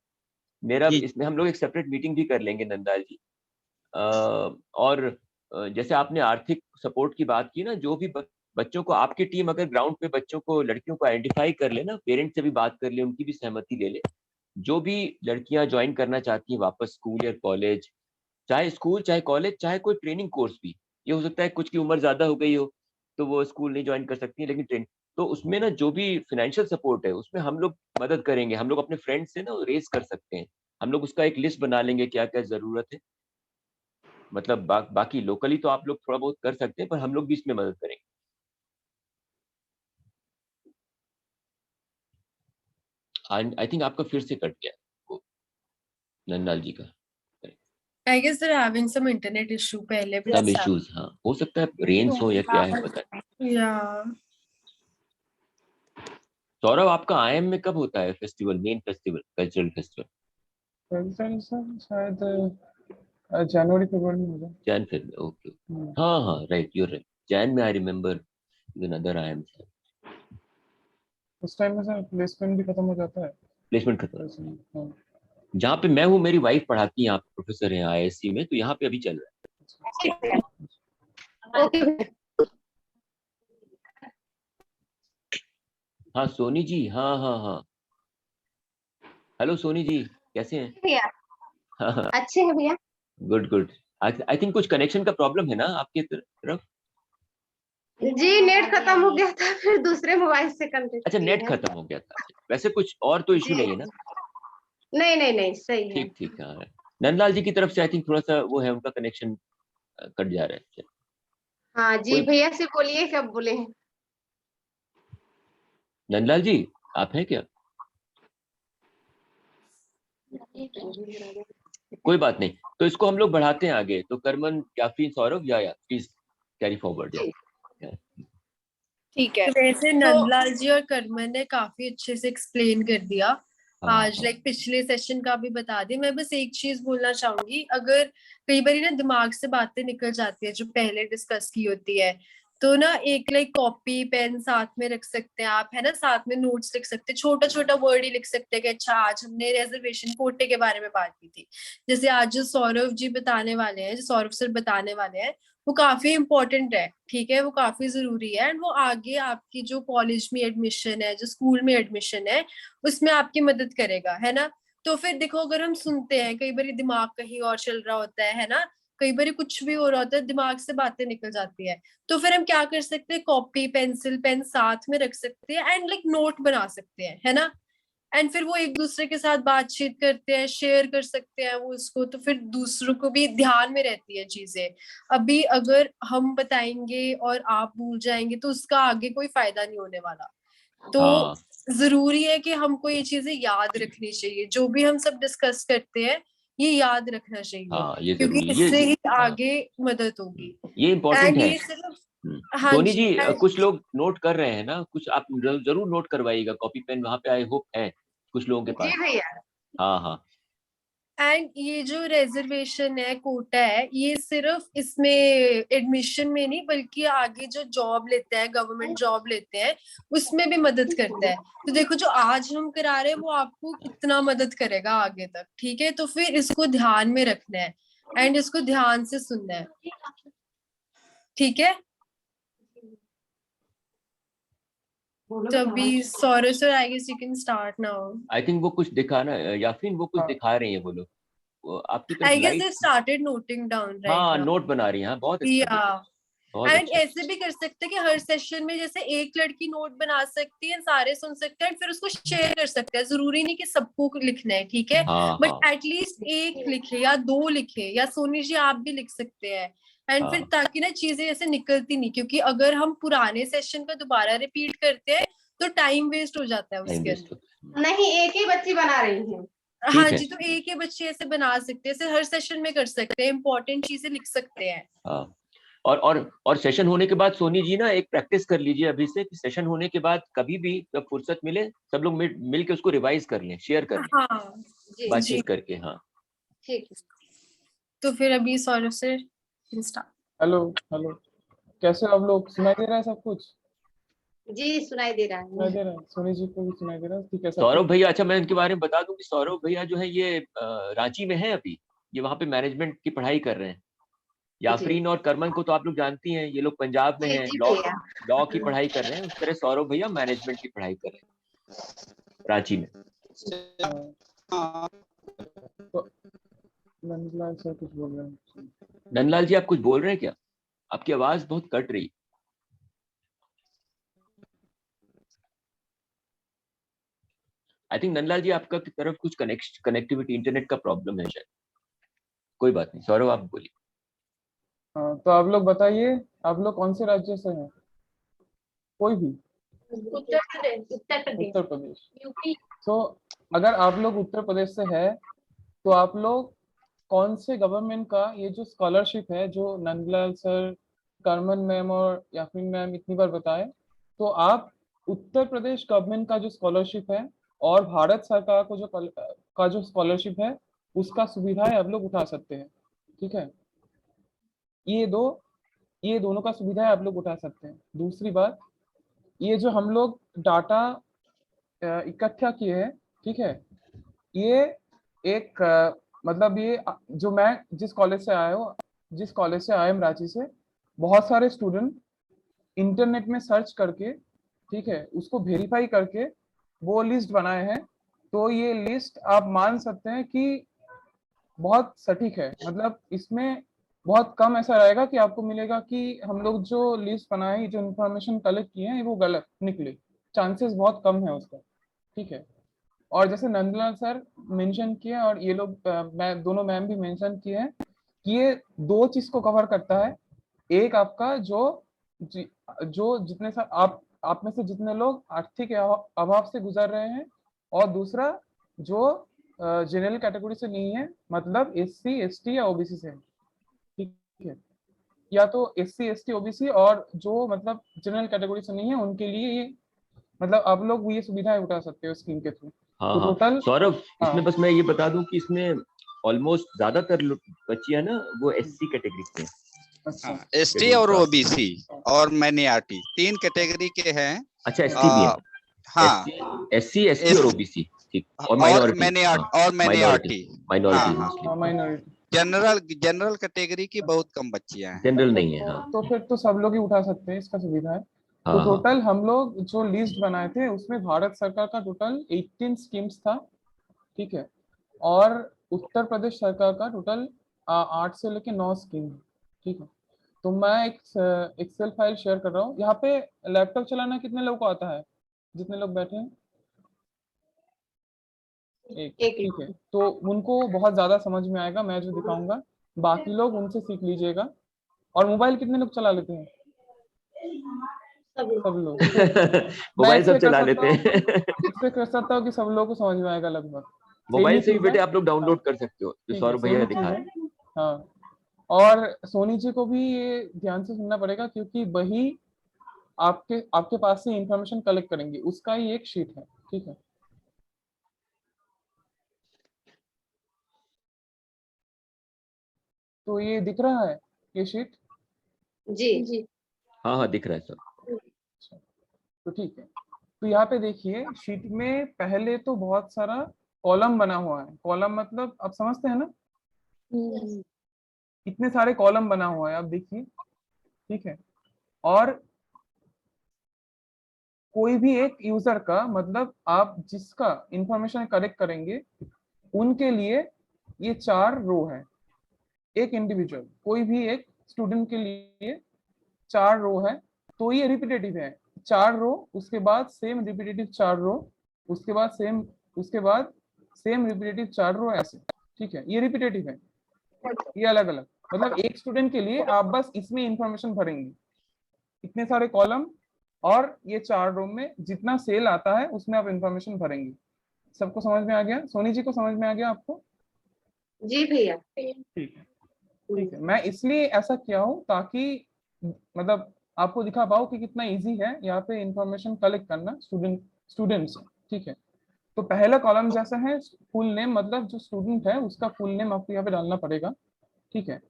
इसमें हम लोग एक सेपरेट मीटिंग भी कर लेंगे नंदलाल जी। और जैसे आपने आर्थिक सपोर्ट की बात की ना, जो भी बच्चों को आपकी टीम अगर ग्राउंड पे बच्चों को, लड़कियों को आइडेंटिफाई कर ले ना, पेरेंट्स से भी बात कर ले, उनकी भी सहमति ले ले। जो भी लड़कियां ज्वाइन करना चाहती हैं वापस स्कूल या कॉलेज, चाहे स्कूल चाहे कॉलेज चाहे कोई ट्रेनिंग कोर्स भी, ये हो सकता है कुछ की उम्र ज्यादा हो गई हो तो वो स्कूल नहीं ज्वाइन कर सकती है, लेकिन ट्रेन तो उसमें ना जो भी फाइनेंशियल सपोर्ट है उसमें हम लोग मदद करेंगे। हम लोग अपने फ्रेंड से ना रेस कर सकते हैं, हम लोग उसका एक लिस्ट बना लेंगे क्या क्या जरूरत है। मतलब बाकी लोकली तो आप लोग थोड़ा बहुत कर सकते हैं, पर हम लोग भी इसमें मदद करेंगे। आई थिंक आपका फिर से कट गया वो नंदलाल जी का। I guess they're having some internet issue पहले भी सब ऐसा- इश्यूज, हाँ हो सकता है रेंज हो या क्या है पता नहीं। Yeah. सौरभ, आपका आईएम में कब होता है festival, main festival, cultural festival? Cultural sir शायद जनवरी फरवरी में होगा। Jan Feb, okay. हाँ हाँ राइट, यूर राइट, जैन में I remember even other IIM. उस टाइम में सर प्लेसमेंट भी खत्म हो जाता है। प्लेसमेंट खत्म। हाँ। जहाँ पे मैं हूँ, मेरी वाइफ पढ़ाती है, यहाँ पे प्रोफेसर है आईएससी में, तो यहाँ पे अभी चल रहा है। ओके हाँ सोनी जी, हाँ हाँ हाँ, हेलो सोनी जी, कैसे हैं? भैया, हाँ हाँ, अच्छे हैं भैया। Good good. आई थिंक कुछ कनेक्शन का प्रॉब्लम है ना आपके तरफ? जी नेट खत्म हो गया था, फिर दूसरे मोबाइल से कनेक्ट अच्छा, नेट खत्म हो गया था। वैसे कुछ और तो इशू नहीं है ना? नहीं नहीं नहीं, सही है। ठीक ठीक। हाँ नंदलाल जी की तरफ से आई थिंक थोड़ा सा वो है, उनका कनेक्शन कट जा रहा है। हाँ जी, कोई- भैया से बोलिए कब बोले। नंदलाल जी आप हैं क्या? कोई बात नहीं, तो इसको हम लोग बढ़ाते हैं आगे। तो करमन, याफरीन, सौरभ, या प्लीज कैरी फॉरवर्ड। ठीक है। वैसे नंदलाल जी और करमन ने काफी अच्छे से एक्सप्लेन कर दिया आज, लाइक पिछले सेशन का भी बता दिया। मैं बस एक चीज बोलना चाहूंगी, अगर कई बार ना दिमाग से बातें निकल जाती है जो पहले डिस्कस की होती है, तो ना एक लाइक कॉपी पेन साथ में रख सकते हैं आप, है ना, साथ में नोट्स लिख सकते हैं, छोटा छोटा वर्ड ही लिख सकते हैं कि अच्छा आज हमने रिजर्वेशन कोटे के बारे में बात की थी। जैसे आज जो सौरभ जी बताने वाले हैं, जो सौरभ सर बताने वाले हैं, वो काफी इंपॉर्टेंट है, ठीक है, वो काफी जरूरी है, एंड वो आगे आपकी जो कॉलेज में एडमिशन है, जो स्कूल में एडमिशन है, उसमें आपकी मदद करेगा, है ना। तो फिर देखो, अगर हम सुनते हैं, कई बार दिमाग कहीं और चल रहा होता है ना, कई बार कुछ भी हो रहा होता है, दिमाग से बातें निकल जाती है, तो फिर हम क्या कर सकते हैं, कॉपी पेंसिल पेन साथ में रख सकते हैं एंड लाइक नोट बना सकते हैं, है ना। एंड फिर वो एक दूसरे के साथ बातचीत करते हैं, शेयर कर सकते हैं वो उसको, तो फिर दूसरों को भी ध्यान में रहती है चीजें। अभी अगर हम बताएंगे और आप भूल जाएंगे तो उसका आगे कोई फायदा नहीं होने वाला। तो हाँ जरूरी है कि हमको ये चीजें याद रखनी चाहिए, जो भी हम सब डिस्कस करते हैं ये याद रखना चाहिए, हाँ, ये क्योंकि जरूरी इससे ही हाँ, आगे मदद होगी। ये इम्पोर्टेंट एंड है। ये सिर्फ हाँ सोनी जी, जी, कुछ लोग नोट कर रहे हैं ना, कुछ आप जरूर नोट करवाइएगा, कॉपी पेन वहां पे आई होप है कुछ लोगों के पास। जी भैया। हाँ हाँ एंड ये जो रिजर्वेशन है, कोटा है, ये सिर्फ इसमें एडमिशन में नहीं बल्कि आगे जो जॉब लेते हैं, गवर्नमेंट जॉब लेते हैं, उसमें भी मदद करता है। तो देखो जो आज हम करा रहे हैं वो आपको कितना मदद करेगा आगे तक, ठीक है? तो फिर इसको ध्यान में रखना है एंड इसको ध्यान से सुनना है, ठीक है? तो अभी Saurabh sir I guess you can start now. I think वो कुछ दिखाना, या फिर वो कुछ हाँ। दिखा रही है वो लोग, वो आपकी तरफ I guess light. They started noting down right हाँ, नाउ। नोट बना रही है, हाँ, बहुत अच्छा या बहुत एंड अच्छा। ऐसे भी कर सकते हैं कि हर सेशन में जैसे एक लड़की नोट बना सकती है, सारे सुन सकते हैं, फिर उसको शेयर कर सकते हैं। जरूरी नहीं कि सबको लिखना है, ठीक है? हाँ बट हाँ एटलीस्ट एक लिखे या दो लिखे, या सोनी जी आप भी लिख सकते हैं। एंड फिर हाँ, ताकि ना चीजें ऐसे निकलती नहीं, क्योंकि अगर हम पुराने सेशन का दोबारा रिपीट करते हैं तो टाइम वेस्ट हो जाता है टाइम उसके वेस्ट अंदर। नहीं, एक ही बच्ची बना रही है। हाँ ठीक है। जी, तो एक ही बच्चे ऐसे बना सकते हैं, ऐसे हर सेशन में कर सकते हैं, इंपॉर्टेंट चीजें लिख सकते हैं। हाँ, और सेशन होने के बाद सोनी जी ना एक प्रैक्टिस कर लीजिए अभी से, कि सेशन होने के बाद कभी भी जब फुर्सत मिले सब लोग मिल के उसको रिवाइज कर लें, शेयर कर लें, हाँ जी बातचीत करके। हाँ ठीक है। तो फिर अभी सौरभ से स्टार्ट। हेलो हेलो, कैसे हो आप लोग? सुनाई दे रहा है सब कुछ? जी सुनाई दे रहा सुनाई है। दे रहा है, सोनी जी को भी सुनाई दे रहा है? ठीक है सब सौरभ कुछ। भैया, अच्छा मैं इनके बारे में बता दूं कि सौरभ भैया जो है ये रांची में है अभी, ये वहाँ पे मैनेजमेंट की पढ़ाई कर रहे हैं। याफरीन और करमन को तो आप लोग जानती हैं, ये लोग पंजाब में जी हैं, जी लॉ भैया। लॉ की पढ़ाई कर रहे हैं। उस तरह सौरभ भैया मैनेजमेंट की पढ़ाई कर रहे हैं रांची में। तो नंदलाल सर कुछ बोल रहे हैं। नंदलाल जी, आप कुछ बोल रहे हैं क्या? आपकी आवाज बहुत कट रही। आई थिंक नंदलाल जी आपका की तरफ कुछ कनेक्टिविटी इंटरनेट का प्रॉब्लम है शायद। कोई बात नहीं, सौरभ आप बोलिए। हाँ, तो आप लोग बताइए, आप लोग कौन से राज्य से हैं? कोई भी? उत्तर प्रदेश। उत्तर प्रदेश। उत्तर प्रदेश। यूपी। तो अगर आप लोग उत्तर प्रदेश से है तो आप लोग कौन से गवर्नमेंट का ये जो स्कॉलरशिप है, जो नंदलाल सर, करमन मैम और यास्मीन मैम इतनी बार बताए, तो आप उत्तर प्रदेश गवर्नमेंट का जो स्कॉलरशिप है और भारत सरकार को जो स्कॉलरशिप है, उसका सुविधाएं आप लोग उठा सकते हैं। ठीक है, ये दो ये दोनों का सुविधाएं आप लोग उठा सकते हैं। दूसरी बात, ये जो हम लोग डाटा इकट्ठा किए हैं, ठीक है, ये एक मतलब ये जो मैं जिस कॉलेज से आया हूँ, जिस कॉलेज से आया हूँ रांची से, बहुत सारे स्टूडेंट इंटरनेट में सर्च करके, ठीक है, उसको वेरीफाई करके वो लिस्ट बनाए हैं। तो ये लिस्ट आप मान सकते हैं कि बहुत सटीक है। मतलब इसमें बहुत कम ऐसा रहेगा कि आपको मिलेगा कि हम लोग जो लिस्ट बनाए, जो इन्फॉर्मेशन कलेक्ट किए हैं, वो गलत निकले। चांसेस बहुत कम है उसका। ठीक है, और जैसे नंदलाल सर मेंशन किए और ये लोग मैं दोनों मैम भी मेंशन किए हैं कि ये दो चीज को कवर करता है। एक आपका जो जितने सा आप में से जितने लोग आर्थिक अभाव से गुजर रहे हैं, और दूसरा जो जनरल कैटेगरी से नहीं है, मतलब एससी एसटी या ओबीसी से है। ठीक है, या तो एससी एसटी ओबीसी, और जो मतलब जनरल कैटेगरी से नहीं है उनके लिए ये, मतलब आप लोग ये सुविधाएं उठा सकते हो स्कीम के थ्रू। हाँ तो हाँ टोटल सौरभ, हाँ इसमें बस मैं ये बता दूं कि इसमें ऑलमोस्ट ज्यादातर बच्चियां ना वो एससी कैटेगरी से हैं। अच्छा एसटी और ओबीसी और माइनॉरिटी 3 कैटेगरी के हैं। अच्छा, एसटी भी है। हाँ, एससी एसटी और ओबीसी, ठीक, और और माइनॉरिटी माइनॉरिटी। माइनॉरिटी हाँ, मुस्लिम। माइनॉरिटी। जनरल कैटेगरी की बहुत कम बच्चियां हैं। जनरल अच्छा, नहीं है। हाँ तो फिर तो सब लोग ही उठा सकते हैं इसका सुविधा है। तो हाँ हाँ टोटल हम लोग जो लिस्ट बनाए थे उसमें भारत सरकार का टोटल 18 स्कीम्स था। ठीक है, और उत्तर प्रदेश सरकार का टोटल 8 से लेके 9 स्कीम। ठीक है, तो मैं एक एक्सेल फाइल शेयर कर रहा हूँ। यहाँ पे लैपटॉप चलाना कितने लोगों को आता है, जितने लोग बैठे हैं? एक, एक ठीक है। तो उनको बहुत ज्यादा समझ में आएगा मैं जो दिखाऊंगा, बाकी लोग उनसे सीख लीजिएगा। और मोबाइल कितने लोग चला लेते हैं? सब लोग। सब लोग। तो मैं मोबाइल सब इसलिए कर चला सकता लेते हूँ, हैं। इसलिए कर सकता हूँ कि सब लोगों को समझ में आएगा लगभग। मोबाइल से भी चीज है। बेटे आप लोग हाँ, डाउनलोड कर सकते हो, जो ठीक है, सौरभ भैया सेम ने चीज दिखाया। है। हाँ, और सोनी जी को भी ये ध्यान से सुनना पड़ेगा, क्योंकि वही आपके आपके पास से इंफॉर्मेशन कलेक्ट करेंगे, उसका ही एक शीट है, ठीक है। तो ये दिख रहा है ये शीट? जी। हाँ हाँ दिख रहा है सर। अच्छा, तो ठीक है। तो यहाँ पे देखिए शीट में पहले तो बहुत सारा कॉलम बना हुआ है। कॉलम मतलब आप समझते हैं ना, इतने सारे कॉलम बना हुआ है, आप देखिए, ठीक है। और कोई भी एक यूजर का मतलब आप जिसका इंफॉर्मेशन कलेक्ट करेंगे उनके लिए ये 4 रो है। एक इंडिविजुअल कोई भी एक स्टूडेंट के लिए 4 रो है, तो ये रिपीटेटिव है। 4 रो, उसके बाद सेम रिपीटेटिव 4 रो, उसके बाद सेम, उसके बाद सेम रिपीटेटिव 4 रो, ऐसे, ठीक है। ये रिपीटेटिव है, ये अलग अलग, मतलब एक स्टूडेंट के लिए आप बस इसमें इंफॉर्मेशन भरेंगे, इतने सारे कॉलम, और ये 4 रो में जितना सेल आता है उसमें आप इंफॉर्मेशन भरेंगे। सबको समझ में आ गया? सोनी जी को समझ में आ गया आपको? जी भैया। ठीक है, ठीक है। मैं इसलिए ऐसा किया हूँ ताकि मतलब आपको दिखा पाऊँ कि कितना इजी है यहाँ पे इंफॉर्मेशन कलेक्ट करना स्टूडेंट से, ठीक है। तो पहला कॉलम जैसा है फुल नेम, मतलब जो स्टूडेंट है उसका फुल नेम आपको यहाँ पे डालना पड़ेगा, ठीक है।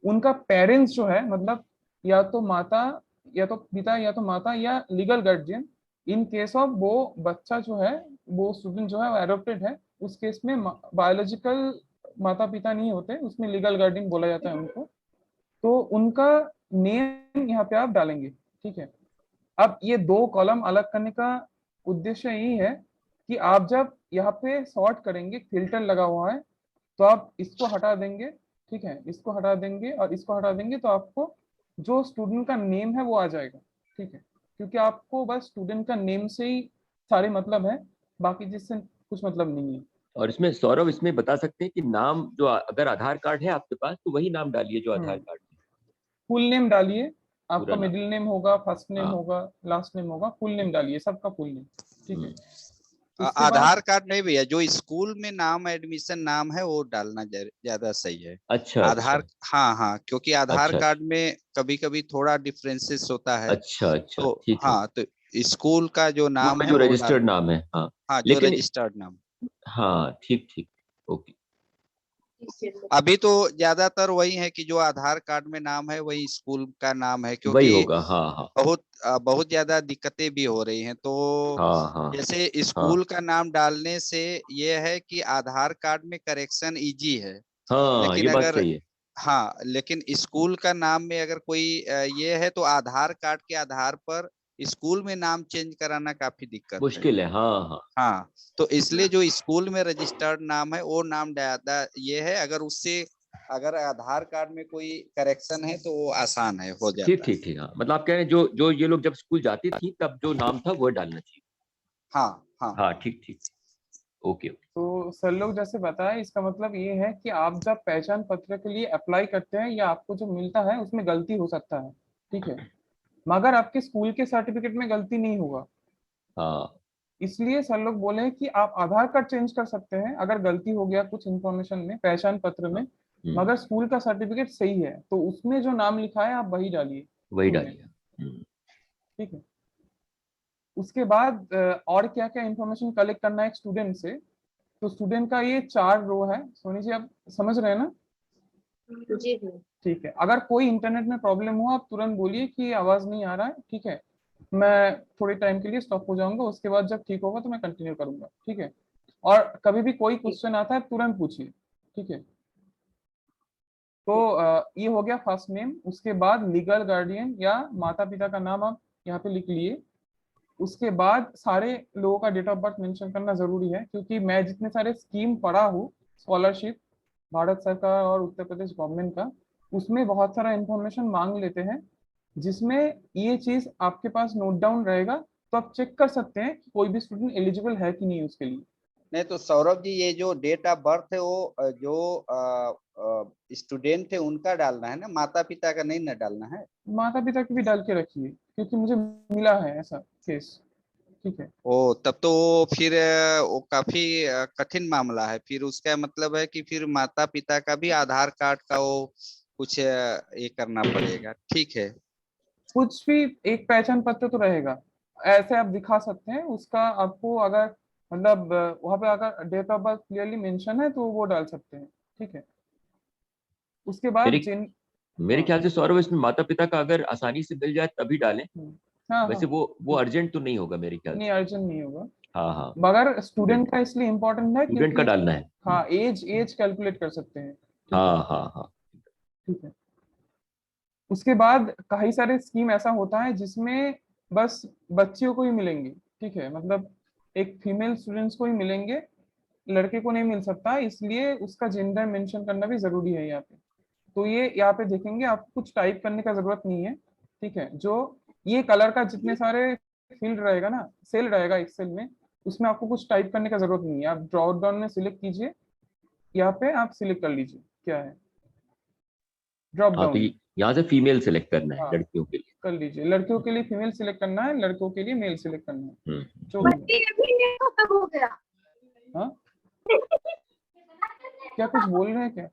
उनका पेरेंट्स जो है, मतलब या तो माता या तो पिता या तो माता या legal guardian, in case of वो बच्चा जो है, वो स्टूडेंट जो है वो एडॉप्टेड है, उस केस में बायोलॉजिकल माता पिता नहीं होते, उसमें लीगल गार्डियन बोला जाता है उनको। तो उनका नेम यहाँ पे आप डालेंगे, ठीक है। अब ये 2 कॉलम अलग करने का उद्देश्य यही है कि आप जब यहाँ पे सॉर्ट करेंगे, फिल्टर लगा हुआ है, तो आप इसको हटा देंगे, ठीक है, इसको हटा देंगे और इसको हटा देंगे, तो आपको जो स्टूडेंट का नेम है वो आ जाएगा, ठीक है। क्योंकि आपको बस स्टूडेंट का नेम से ही सारे मतलब है, बाकी जिससे कुछ मतलब नहीं है। और इसमें सौरभ इसमें बता सकते हैं कि नाम जो अगर आधार कार्ड है आपके पास तो वही नाम डालिए जो आधार कार्ड है। फुल नेम डालिए, पूरा आपका नाम। मिडिल नेम होगा, फर्स्ट नेम हाँ। होगा, लास्ट नेम होगा, फुल नेम डालिए, सबका फुल नेम, ठीक है। उसके बाद आधार कार्ड नहीं भैया, जो स्कूल में नाम एडमिशन नाम है वो डालना ज्यादा सही है। अच्छा आधार, अच्छा हाँ हाँ, क्योंकि आधार अच्छा कार्ड में कभी कभी थोड़ा डिफरेंसेस होता है। अच्छा अच्छा तो ठीक है। हाँ, तो स्कूल का जो स्कूल नाम में है जो वो रजिस्टर्ड नाम है, हाँ। हाँ, जो लेकिन रजिस्टर्ड नाम। हाँ ठीक ठीक, ओके। अभी तो ज्यादातर वही है कि जो आधार कार्ड में नाम है वही स्कूल का नाम है, वही क्योंकि होगा, हाँ हाँ बहुत ज्यादा दिक्कतें भी हो रही हैं। तो हाँ हाँ जैसे हाँ स्कूल का नाम डालने से ये है कि आधार कार्ड में करेक्शन इजी है। हाँ, लेकिन ये बात अगर, सही है। हाँ, लेकिन स्कूल का नाम में अगर कोई ये है तो आधार कार्ड के आधार पर स्कूल में नाम चेंज कराना काफी दिक्कत है। मुश्किल है, हाँ हाँ। हाँ, तो इसलिए जो स्कूल में रजिस्टर्ड नाम है वो नाम ज्यादा ये है। अगर उससे अगर आधार कार्ड में कोई करेक्शन है तो वो आसान है, हो ठीक जाता है। ठीक ठीक, हाँ मतलब आप कह रहे हैं जो जो ये लोग जब स्कूल जाती थी तब जो नाम था वो डालना चाहिए। हाँ हाँ हाँ ठीक ठीक, ओके। तो सर लोग जैसे बताया, इसका मतलब ये है कि आप जब पहचान पत्र के लिए अप्लाई करते हैं या आपको जो मिलता है उसमें गलती हो सकता है, ठीक है, मगर आपके स्कूल के सर्टिफिकेट में गलती नहीं होगा। हाँ इसलिए सर लोग बोले हैं कि आप आधार कार्ड चेंज कर सकते हैं अगर गलती हो गया कुछ इंफॉर्मेशन में, पहचान पत्र में, मगर स्कूल का सर्टिफिकेट सही है तो उसमें जो नाम लिखा है आप वही डालिए, वही full name, डालिए। ठीक है। उसके बाद और क्या क्या इंफॉर्मेशन कलेक्ट करना है एक स्टूडेंट से, तो स्टूडेंट का ये 4 रो है। सोनी जी आप समझ रहे हैं ना? जी भैया। ठीक है, अगर कोई इंटरनेट में प्रॉब्लम हो आप तुरंत बोलिए कि आवाज नहीं आ रहा है, ठीक है, मैं थोड़ी टाइम के लिए स्टॉप हो जाऊंगा, उसके बाद जब ठीक होगा तो मैं कंटिन्यू करूंगा, ठीक है। और कभी भी कोई क्वेश्चन आता है तुरंत पूछिए, ठीक है। तो ये हो गया फर्स्ट नेम। उसके बाद लीगल गार्डियन या माता पिता का नाम आप यहाँ पे लिख लिए। उसके बाद सारे लोगों का डेट ऑफ बर्थ मेंशन करना जरूरी है, क्योंकि मैं जितने सारे स्कीम पढ़ा हूँ स्कॉलरशिप भारत सरकार और उत्तर प्रदेश गवर्नमेंट का, उसमें बहुत सारा इंफॉर्मेशन मांग लेते हैं, जिसमें ये चीज आपके पास नोट डाउन रहेगा, तो आप चेक कर सकते हैं कि कोई भी स्टूडेंट एलिजिबल है कि नहीं उसके लिए, नहीं तो सौरभ जी, ये जो डेट ऑफ बर्थ है वो जो स्टूडेंट है उनका डालना है ना, माता पिता का नहीं ना डालना है। माता पिता की भी डाल के रखिए, क्योंकि मुझे मिला है ऐसा केस। ठीक है। ओ, तब तो वो फिर वो काफी कठिन मामला है। फिर उसका मतलब है कि फिर माता पिता का भी आधार कार्ड का वो कुछ ये करना पड़ेगा। ठीक है। कुछ भी एक पहचान पत्र तो रहेगा, ऐसे आप दिखा सकते हैं उसका। आपको अगर मतलब वहां पे अगर date of birth clearly mention है तो वो डाल सकते हैं। ठीक है। उसके बाद मेरे जिन मेरे हाँ ख्याल से सौरभ, इसमें माता पिता का अगर आसानी से मिल जाए तभी डालें। हाँ वैसे हाँ, वो अर्जेंट तो नहीं होगा मेरे ख्याल नहीं से। अर्जेंट नहीं होगा, हाँ हाँ, मगर स्टूडेंट स्टूडेंट का इसलिए इम्पोर्टेंट है स्टूडेंट का क्योंकि डालना है। हाँ एज एज कैलकुलेट कर सकते हैं। ठीक है। हाँ हाँ हाँ। ठीक है। उसके बाद कई सारे स्कीम ऐसा होता है जिसमें बस बच्चियों को ही मिलेंगे। ठीक है, मतलब एक फीमेल स्टूडेंट्स को ही मिलेंगे, लड़के को नहीं मिल सकता, इसलिए उसका जेंडर मेंशन करना भी जरूरी है यहाँ पे। तो ये यहाँ पे देखेंगे, आपको कुछ टाइप करने का जरूरत नहीं है। ठीक है। जो ये कलर का जितने सारे फील्ड रहेगा ना, सेल रहेगा एक्सेल में, उसमें आपको कुछ टाइप करने का जरूरत नहीं है। आप ड्रॉप डाउन में सिलेक्ट कीजिए, यहाँ पे आप सिलेक्ट कर लीजिए क्या है, ड्रॉप हाँ, तो डाउन। यहाँ से फीमेल सेलेक्ट करना है हाँ लड़कियों के लिए। कर लीजिए, लड़कियों के लिए फीमेल सिलेक्ट करना है, लड़कों के लिए मेल सिलेक्ट करना है, जो भी है। खत्म हो गया। हाँ, क्या कुछ बोल रहे हैं क्या?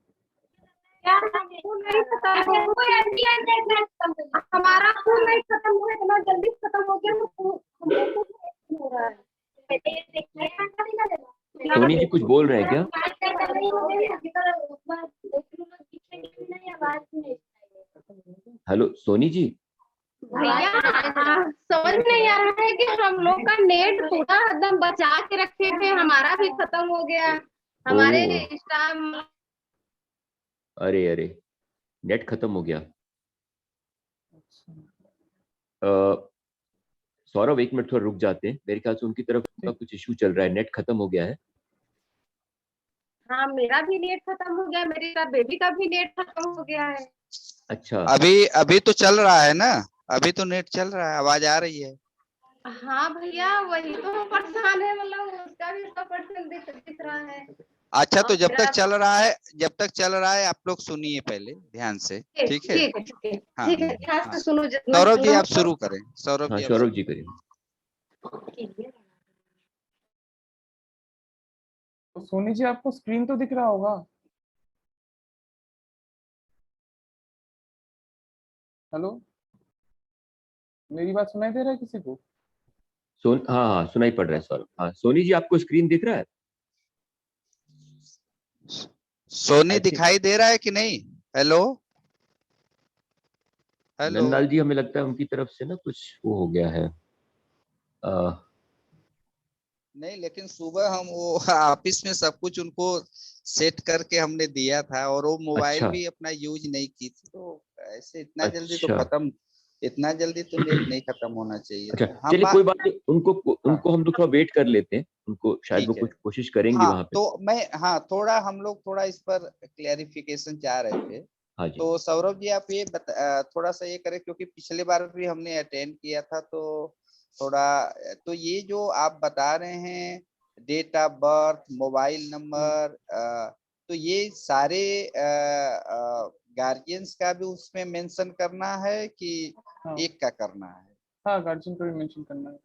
हमारा खून नहीं खत्म हुआ, इतना जल्दी खत्म हो गया तो हो रहा है। सोनी जी कुछ बोल रहे हैं क्या? हेलो सोनी जी। भैया समझ नहीं आ रहा है कि हम लोग का नेट पूरा एकदम बचा के रखे थे, हमारा भी खत्म हो गया। हमारे ओह, स्टाफ अरे अरे, नेट खत्म हो गया। अ, सौरभ एक मिनट थोड़ा रुक जाते हैं, मेरे ख्याल से उनकी तरफ का कुछ इशू चल रहा है, नेट खत्म हो गया है। हाँ, मेरा भी नेट खत्म हो गया, मेरी बेबी का भी नेट खत्म हो गया है। अच्छा, अभी अभी तो चल रहा है ना, अभी तो नेट चल रहा है, आवाज आ रही है। हाँ भैया, वही तो परेशान है, मतलब उसका भी 100% दिख रहा है। अच्छा, तो और जब तक मेरा चल रहा है, जब तक चल रहा है आप लोग सुनिए पहले ध्यान से। ठीक है। ठीक है, ठीक है, हाँ ठीक है, ध्यान हाँ, से सुनो जितना सौरभ जी सुनना आप शुरू करें। सौरभ हाँ जी आप सौरभ शुरू जी करिए। तो सोनी जी आपको स्क्रीन तो दिख रहा होगा। हेलो, मेरी बात सुनाई दे रहा है किसी को? हाँ हाँ, सुनाई पड़ रहा है सौरभ। हाँ सोनी जी, आपको स्क्रीन दिख रहा है? सोनी आई थिंक दिखाई दे रहा है कि नहीं? Hello hello. नंदलाल जी, हमें लगता है उनकी तरफ से ना कुछ वो हो गया है। नहीं, लेकिन सुबह हम वो ऑफिस में सब कुछ उनको सेट करके हमने दिया था, और वो मोबाइल अच्छा भी अपना यूज नहीं की थी, तो ऐसे इतना जल्दी तो अच्छा खत्म, इतना जल्दी तो नेट नहीं खत्म होना चाहिए अच्छा, था। हम चलिए कोई बात नहीं, उनको हाँ उनको हम लोग थोड़ा वेट कर लेते हैं, उनको शायद वो ठीक है। कुछ कोशिश करेंगी हाँ वहां पे। तो मैं, हाँ थोड़ा हम लोग थोड़ा इस पर क्लेरिफिकेशन चाह रहे थे। हाँ जी। तो सौरभ जी आप ये थोड़ा सा ये करें, क्योंकि पिछले बार भी हमने अटेंड किया था, तो थोड़ा, तो ये जो आप बता रहे हैं date of birth, mobile number, तो ये सारे गार्जियंस का भी उसमें मेंशन करना है कि हाँ एक का करना है? हाँ, गार्जियन को भी मेंशन करना है।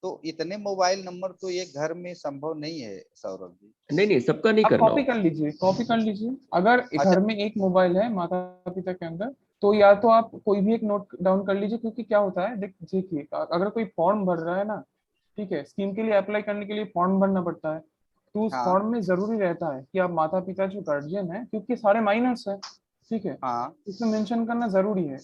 तो इतने मोबाइल नंबर तो ये घर में संभव नहीं है सौरभ जी। नहीं नहीं, सबका नहीं आप करना कॉपी होगा। कर लीजिए, कॉपी कर लीजिए। अगर अच्छा घर में एक मोबाइल है माता पिता के अंदर, तो या तो आप कोई भी एक नोट डाउन कर लीजिए, क्योंकि क्या होता है देखिए, अगर कोई फॉर्म भर रहा है ना, ठीक है, स्कीम के लिए अप्लाई करने के लिए फॉर्म भरना पड़ता है, तो उस हाँ फॉर्म में जरूरी रहता है कि आप माता पिता जो गार्जियन है, क्योंकि सारे माइनर्स है, ठीक है, हाँ इसमें मेंशन करना जरूरी है,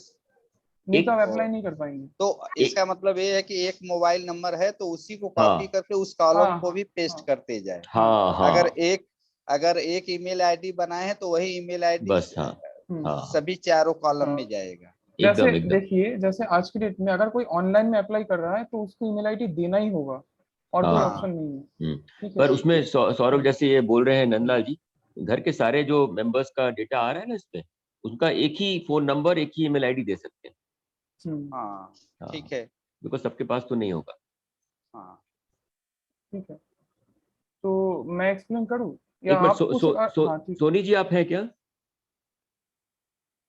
नहीं तो एक आप अप्लाई नहीं कर पाएंगे। तो एक इसका मतलब ये है कि एक मोबाइल नंबर है तो उसी को कॉपी हाँ करके उस कॉलम हाँ को भी पेस्ट हाँ करते जाए। हाँ हाँ अगर हाँ, एक अगर एक ईमेल आईडी बनाए हैं तो वही ईमेल आईडी बस हाँ हाँ हाँ, सभी चारों कॉलम हाँ। में जाएगा। जैसे एकदम एकदम। देखिए, जैसे आज की डेट में अगर कोई ऑनलाइन में अप्लाई कर रहा है तो उसको ईमेल आईडी देना ही होगा, और कोई हाँ ऑप्शन नहीं है। ठीक है। पर उसमें सौरभ जैसे ये बोल रहे हैं नंदलाल जी, घर के सारे जो मेंबर्स का डेटा आ रहा है ना इसमें, उनका एक ही फोन नंबर, एक ही ईमेल आईडी दे सकते हैं। हाँ हाँ, ठीक है। बिकॉज सबके पास तो नहीं होगा। हाँ ठीक है। तो मैं एक्सप्लेन करूँ या एक मिनट, आप कुछ हाँ ठीक। सोनी जी आप हैं क्या?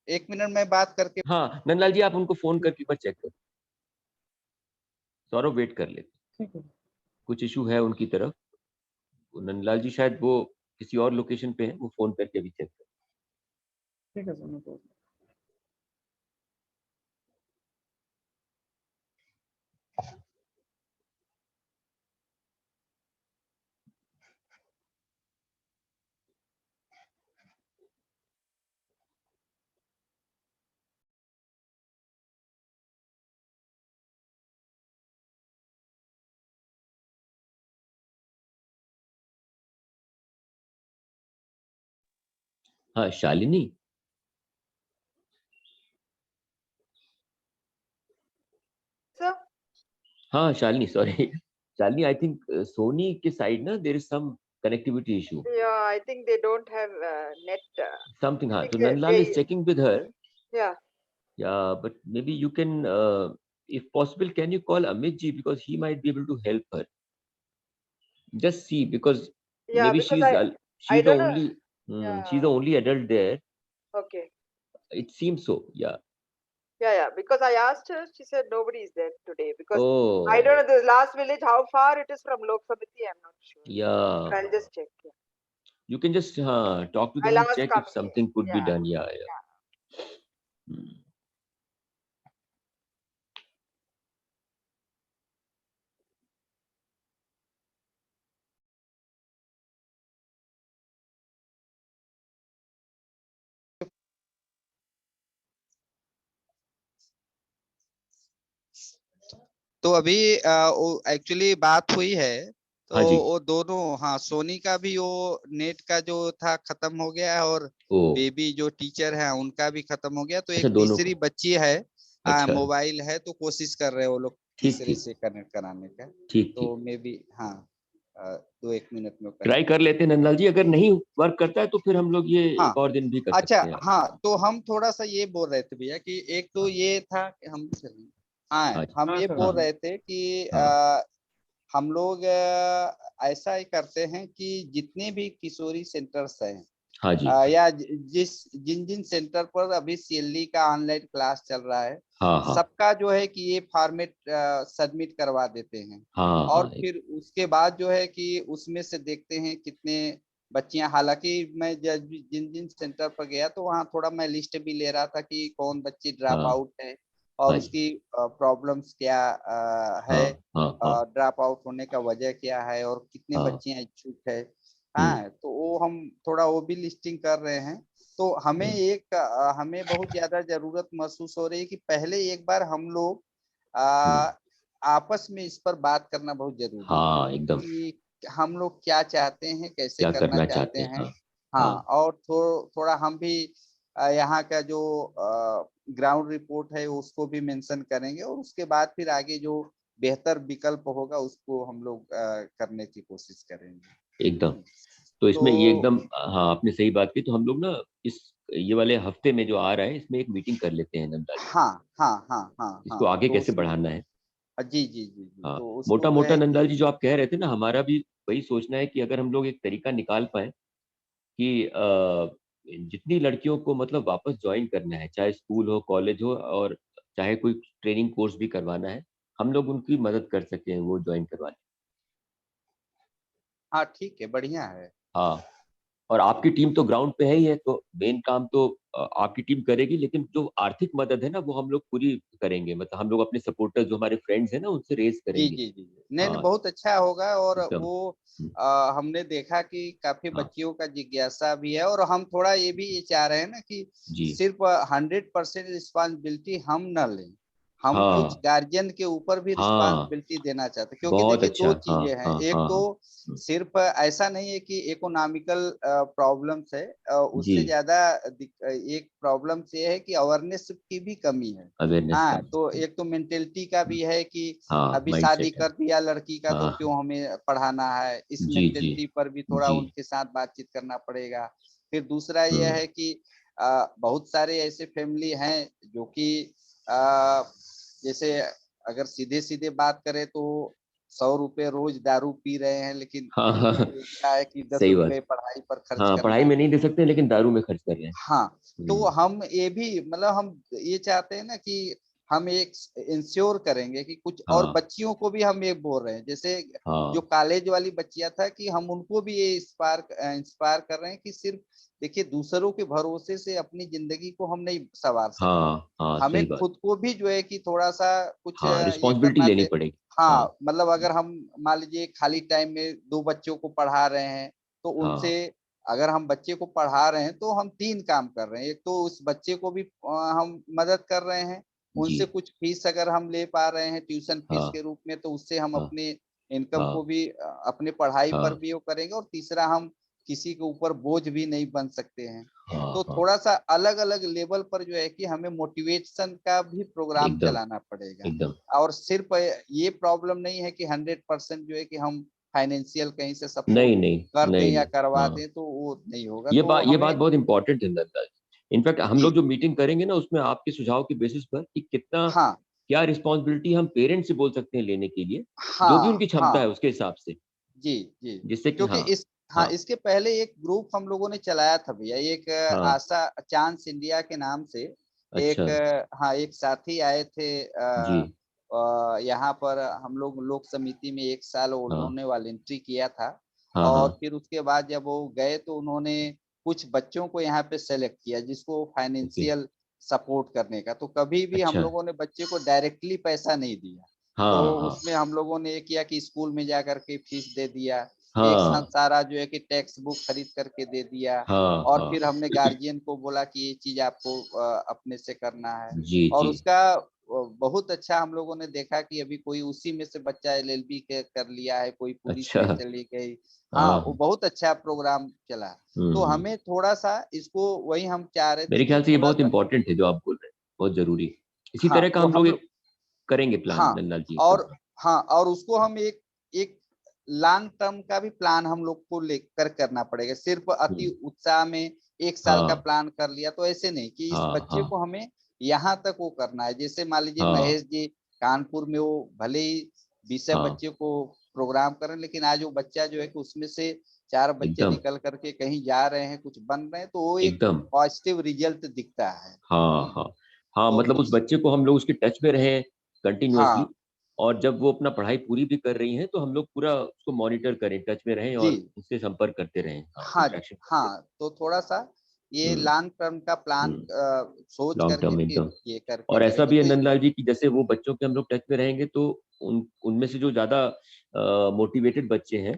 एक मिनट में बात करके। हाँ नंदलाल जी, आप उनको फोन करके एक बार चेक करो। सौरभ वेट कर लेते, ठीक है। कुछ इशू है उनकी तरफ। नंदलाल जी शायद वो किसी और लोकेशन पे है, वो फोन करके अभी चेक करो। ठीक है सर, नो प्रॉब्लम। हाँ शालिनी, सर हाँ Shalini, sorry Shalini, I think Soni के साइड ना there is some connectivity issue, yeah, I think they don't have net. Something. I हाँ, think तो Nandlal is they checking with her, yeah. yeah, but maybe you can if possible can you call Amit ji, because he might be able to help her. Just see, because Yeah, maybe because I she's the don't know. only she's the Yeah. only adult there, Okay. it seems so, yeah. Yeah, because I asked her, she said nobody is there today because I Oh don't know the last village how far it is from Lok Samiti. I'm not sure. yeah, I'll just check. Yeah. you can just talk to them I'll and ask check if Kamini. something could be Yeah. done, yeah, yeah. Hmm. तो अभी एक्चुअली बात हुई है, तो हाँ जी, वो दोनों, हाँ सोनी का भी वो नेट का जो था खत्म हो गया है, और ओ बेबी जो टीचर है उनका भी खत्म हो गया। तो अच्छा, एक दोनों तीसरी को, बच्ची है, अच्छा मोबाइल है, तो कोशिश कर रहे हैं वो लोग ठीक तीसरे ठीक से कनेक्ट कराने का। ठीक तो ठीक, मे बी हाँ 2-1 मिनट में ट्राई कनेक्ट। कर लेते हैं नंदलाल जी, अगर नहीं वर्क करता है तो फिर हम लोग ये हाँ एक और दिन भी कर अच्छा, सकते हैं। हाँ तो हम थोड़ा सा ये बोल रहे थे भैया कि एक तो ये था कि हम हाँ हाँ जी, हम हाँ ये सर, बोल हाँ रहे थे कि हाँ हम लोग ऐसा ही करते हैं कि जितने भी किशोरी सेंटर्स हैं, हाँ जी, या जिन जिन सेंटर पर अभी सीएलई का ऑनलाइन क्लास चल रहा है, हाँ हाँ सबका जो है कि ये फॉर्मेट सबमिट करवा देते हैं। हाँ और हाँ फिर उसके बाद जो है कि उसमें से देखते हैं कितने बच्चियां, हालांकि मैं जिन जिन सेंटर पर गया तो वहाँ थोड़ा मैं लिस्ट भी ले रहा था कि कौन बच्ची ड्रॉप हाँ आउट है और हाँ जी, उसकी प्रॉब्लम्स क्या हाँ है, हाँ हाँ ड्रॉप आउट होने का वजह क्या है, और कितने हाँ, बच्चियां इच्छुक है। हाँ तो वो हम थोड़ा वो भी लिस्टिंग कर रहे हैं। तो हमें बहुत ज्यादा जरूरत महसूस हो रही है कि पहले एक बार हम लोग आपस में इस पर बात करना बहुत जरूरी है हाँ एकदम, कि हम लोग क्या चाहते हैं, कैसे क्या करना करना चाहते चाहते हैं, हैं। हाँ हाँ हाँ और थोड़ा हम भी यहाँ का जो ग्राउंड रिपोर्ट है उसको भी मेंशन करेंगे, और उसके बाद फिर आगे जो बेहतर विकल्प होगा उसको हम लोग करने की कोशिश करेंगे। एकदम। तो इसमें ये तो एकदम, हाँ आपने सही बात की। तो हम लोग ना इस ये वाले हफ्ते में जो आ रहा है इसमें एक मीटिंग कर लेते हैं नंदा जी, हाँ हाँ हाँ हाँ इसको हाँ आगे तो कैसे उसमें बढ़ाना है। जी जी जी जी हाँ, तो उसको मोटा जो मोटा है नंदाल कि जी जो आप कह रहे थे ना, हमारा भी वही सोचना है कि अगर हम लोग एक तरीका निकाल पाए कि जितनी लड़कियों को मतलब वापस ज्वाइन करना है, चाहे स्कूल हो, कॉलेज हो, और चाहे कोई ट्रेनिंग कोर्स भी करवाना है, हम लोग उनकी मदद कर सके हैं वो ज्वाइन करवाने। हाँ ठीक है, बढ़िया है। हाँ, और आपकी टीम तो ग्राउंड पे है ही है, तो मेन काम तो आपकी टीम करेगी, लेकिन जो आर्थिक मदद है ना वो हम लोग पूरी करेंगे। मतलब हम लोग अपने सपोर्टर्स जो हमारे फ्रेंड्स हैं ना उनसे रेज जी करेंगे। जी जी नहीं नहीं, हाँ बहुत अच्छा होगा। और एकदम, वो हम्म, हमने देखा कि काफी हाँ बच्चियों का जिज्ञासा भी है, और हम थोड़ा ये चाह रहे हैं ना कि जी, सिर्फ 100% रिस्पॉन्सिबिलिटी हम न लें, हम कुछ हाँ गार्जियन के ऊपर भी हाँ, रिस्पॉन्सिबिलिटी देना चाहते हैं। क्योंकि बहुत देखिए अच्छा, दो हाँ चीजें हैं, हाँ एक हाँ तो हाँ, सिर्फ ऐसा नहीं है कि इकोनॉमिकल प्रॉब्लम्स है, जी, उससे ज्यादा एक प्रॉब्लम ये है कि अवेयरनेस की भी कमी है। अवेयरनेस का, हाँ तो एक तो मेंटेलिटी का भी है कि हाँ अभी माइंड शादी सेट है, कर दिया लड़की का तो हाँ क्यों हमें पढ़ाना है, इस जी जी मेंटेलिटी पर भी थोड़ा जी, उनके साथ बातचीत करना पड़ेगा। फिर दूसरा यह हम्म, है कि बहुत सारे ऐसे फैमिली हैं जो कि अ, जैसे अगर सीधे सीधे बात करें तो 100 रुपए रोज दारू पी रहे हैं, लेकिन हाँ हाँ क्या है कि 10 सही बात। रुपए पढ़ाई पर खर्च हाँ, करना पढ़ाई में है। नहीं दे सकते लेकिन दारू में खर्च कर रहे हैं। हाँ, तो हम्म, हम ये भी मतलब हम ये चाहते हैं ना कि हम एक इंश्योर करेंगे कि कुछ, और हाँ बच्चियों को भी हम ये बोल रहे हैं, जैसे जो हाँ कॉलेज वाली बच्चियां था, कि हम उनको भी ये इंस्पायर कर रहे हैं कि सिर्फ देखिए दूसरों के भरोसे से अपनी जिंदगी को हम नहीं संवार सकते हैं। हाँ हाँ हमें सही बात। खुद को भी जो है कि थोड़ा सा कुछ हाँ, ये रिस्पॉन्सिबिलिटी करना लेनी चाहिए। पड़ेगी। हाँ हाँ, मतलब अगर हम मान लीजिए खाली टाइम में 2 बच्चों को पढ़ा रहे हैं, तो हाँ उनसे अगर हम बच्चे को पढ़ा रहे हैं तो हम 3 काम कर रहे हैं। एक तो उस बच्चे को भी हम मदद कर रहे हैं, जी। उनसे कुछ फीस अगर हम ले पा रहे हैं ट्यूशन फीस हाँ के रूप में, तो उससे हम हाँ अपने इनकम को हाँ भी अपने पढ़ाई पर हाँ भी वो करेंगे, और तीसरा हम किसी के ऊपर बोझ भी नहीं बन सकते हैं। हाँ तो हाँ थोड़ा सा अलग अलग लेवल पर जो है कि हमें मोटिवेशन का भी प्रोग्राम एकदम चलाना पड़ेगा। एकदम। और सिर्फ ये प्रॉब्लम नहीं है कि 100% जो है कि हम फाइनेंशियल कहीं से सपोर्ट नहीं नहीं कर दें नहीं या नहीं। करवा हाँ, दें, तो वो नहीं होगा। ये तो ये बात हमें बहुत इंपॉर्टेंट है नंदलाल। इनफैक्ट हम जी लोग जो मीटिंग करेंगे ना उसमें आपके सुझाव के बेसिस पर कि कितना हाँ क्या रिस्पॉन्सिबिलिटी हम पेरेंट्स से बोल सकते हैं लेने के लिए, जो भी हाँ उनकी क्षमता है हाँ उसके हिसाब से, जी जी, जिससे कि क्योंकि हाँ इस हाँ हाँ इसके पहले एक ग्रुप हम लोगों ने चलाया था भैया, एक हाँ। आशा चांस इंडिया के नाम से। अच्छा। एक हाँ, एक साथी आए थे जी। यहाँ पर हम लोग लोक समिति में 1 साल हाँ उन्होंने वॉलंटरी किया था। हाँ और हाँ। फिर उसके बाद जब वो गए तो उन्होंने कुछ बच्चों को यहाँ पे सेलेक्ट किया जिसको ओके। फाइनेंशियल सपोर्ट करने का। तो कभी भी हम अच्छा। लोगों ने बच्चे को डायरेक्टली पैसा नहीं दिया। तो हाँ हाँ उसमें हम लोगों ने ये किया कि स्कूल में जा करके फीस दे दिया, एक साथ हाँ सारा जो है कि टेक्स्ट बुक खरीद करके दे दिया। हाँ और हाँ। फिर हमने गार्जियन को बोला कि ये चीज आपको अपने से करना है। जी और जी। उसका बहुत अच्छा हम लोगों ने देखा कि अभी कोई उसी में से बच्चा एलएलबी के कर लिया है, कोई पुलिस अच्छा। में चली गई। हाँ, वो हाँ। बहुत अच्छा प्रोग्राम चला। तो हम्म। हमें थोड़ा सा इसको, वही हम चाह रहे थे मेरे कि ख्याल से ये थोड़ा बहुत सा इंपॉर्टेंट है जो आप बोल रहे हैं, बहुत जरूरी है। इसी हाँ तरह का वो हम हम लोग लोग एक करेंगे प्लान हाँ नंदलाल जी इसके और ऊपर। हाँ और उसको हम एक एक लॉन्ग टर्म का भी प्लान हम लोग को लेकर करना पड़ेगा। सिर्फ अति हम्म, उत्साह में 1 साल का हाँ प्लान कर लिया तो ऐसे नहीं, कि इस हाँ बच्चे हाँ को हमें यहाँ तक वो करना है। जैसे मान लीजिए हाँ महेश जी कानपुर में, वो भले ही 20 हाँ बच्चे को प्रोग्राम करें, लेकिन आज वो बच्चा जो है कि उसमें से 4 बच्चे एकदम निकल करके कहीं जा रहे हैं, कुछ बन रहे हैं, तो वो एक एकदम। पॉजिटिव रिजल्ट दिखता है। हाँ हाँ हाँ, तो मतलब उस उस बच्चे को हम लोग उसके टच में रहे कंटिन्यूअसली, हाँ और जब वो अपना पढ़ाई पूरी भी कर रही हैं तो हम लोग पूरा उसको मॉनिटर करें, टच में रहें जी और उससे संपर्क करते रहें, हाँ, हाँ इंटरेक्शन करते हाँ, तो थोड़ा सा ये रहें। लॉन्ग टर्म का प्लान हम्म। सोच लॉन्ग करके टर्म फिर एकदम। ये करके और ऐसा करेंगे भी है तो नंदलाल जी कि जैसे वो बच्चों के हम लोग टच में रहेंगे तो उनमें से जो ज्यादा मोटिवेटेड बच्चे हैं,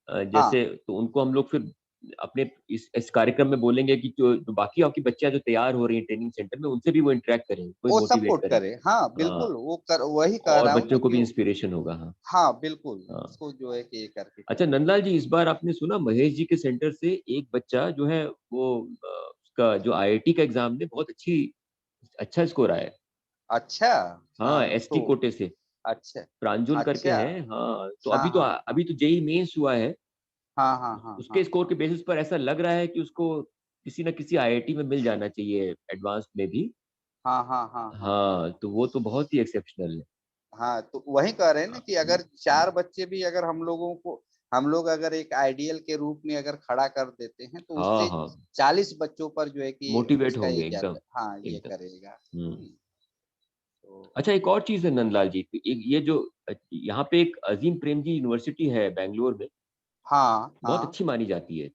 हाँ जैसे तो उनको हम लोग फिर अपने इस कार्यक्रम में बोलेंगे कि जो बाकी आपकी बच्चियां जो तैयार हो रही हैं ट्रेनिंग सेंटर में, उनसे भी वो इंटरेक्ट करें, कोई वो मोटिवेट सपोर्ट करे। करे। हाँ हाँ, बिल्कुल, वो कर वही कह और रहा हूँ ना बच्चों को कि भी इंस्पिरेशन होगा। हाँ हाँ बिल्कुल, हाँ। उसको जो है कि ये करके अच्छा करेंगे। नंदलाल जी, इस बार आपने सुना महेश जी के सेंटर से एक बच्चा जो है वो उसका जो आईआईटी का एग्जाम में बहुत अच्छा स्कोर आया है। अच्छा हाँ, हाँ एसटी तो कोटे से अच्छा प्रांजुल करके अच्छा हैं। हाँ, तो हाँ हाँ हाँ अभी तो जेई मेंस हुआ है। हाँ हाँ हाँ उसके हाँ स्कोर के हाँ बेसिस पर ऐसा लग रहा है कि उसको किसी न किसी आईआईटी में मिल जाना चाहिए, एडवांस में भी। हाँ हाँ हाँ हाँ हाँ, तो वो तो बहुत ही एक्सेप्शनल है। हाँ, तो वही कह रहे हैं ना हाँ कि अगर 4 बच्चे भी अगर हम लोग अगर एक आइडियल के रूप में अगर खड़ा कर देते हैं, तो हाँ उससे हाँ, 40 बच्चों पर जो है कि मोटिवेट उसका होंगे ये एकदम ज्यादा हाँ ये एकदम। करेगा। हम्म। तो अच्छा, एक और चीज है नंदलाल जी, ये जो यहाँ पे एक अजीम प्रेमजी यूनिवर्सिटी है बैंगलोर में, हाँ बहुत हाँ अच्छी मानी जाती है।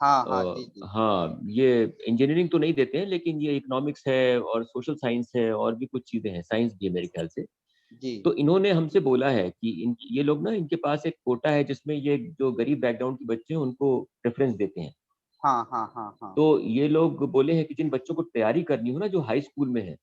हाँ हाँ जी जी जी हाँ, ये इंजीनियरिंग तो नहीं देते हैं लेकिन ये इकोनॉमिक्स है और सोशल साइंस है और भी कुछ चीजें हैं, साइंस भी है मेरे ख्याल से। जी तो इन्होंने हमसे बोला है कि ये लोग ना, इनके पास एक कोटा है जिसमें ये जो गरीब बैकग्राउंड के बच्चे हैं उनको प्रेफरेंस देते हैं। हाँ हाँ हाँ हाँ तो ये लोग बोले हैं कि जिन बच्चों को तैयारी करनी हो ना, जो हाई स्कूल में है,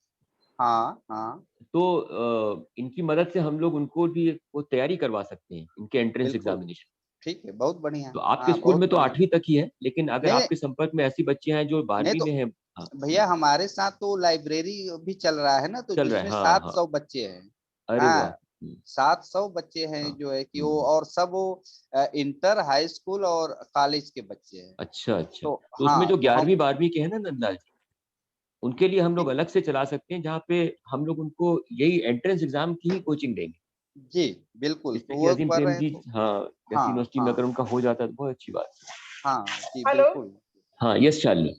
हाँ हाँ तो इनकी मदद से हम लोग उनको भी वो तैयारी करवा सकते हैं, इनके एंट्रेंस बिल्कुल एग्जामिनेशन। ठीक है, बहुत बढ़िया। तो आपके हाँ स्कूल बहुत में तो बढ़िया। 8वीं तक ही है, लेकिन अगर नहीं आपके संपर्क में ऐसी बच्चियां हैं जो नहीं 12वीं तो में है। हाँ। भैया हमारे साथ तो लाइब्रेरी भी चल रहा है ना, तो चल रहा है, जिसमें हाँ हाँ। 700 बच्चे हैं। अरे वाह। हाँ 700 बच्चे हैं हाँ। जो है कि वो, और सब वो इंटर हाई स्कूल और कॉलेज के बच्चे हैं। अच्छा अच्छा, तो तो उसमें हाँ जो तो हम 11वीं 12वीं के हैं ना नंदलाल जी, उनके लिए हम लोग अलग से चला सकते हैं, जहाँ पे हम लोग उनको यही एंट्रेंस एग्जाम की ही कोचिंग देंगे। जी बिल्कुल, इसमें तो कि वो अजीम कर प्रेम रहे जी, हैं तो हाँ वैसी हाँ यूनिवर्सिटी में हाँ अगर उनका हो जाता तो बहुत अच्छी बात है। हाँ जी हेलो? बिल्कुल। हाँ यस शालिनी।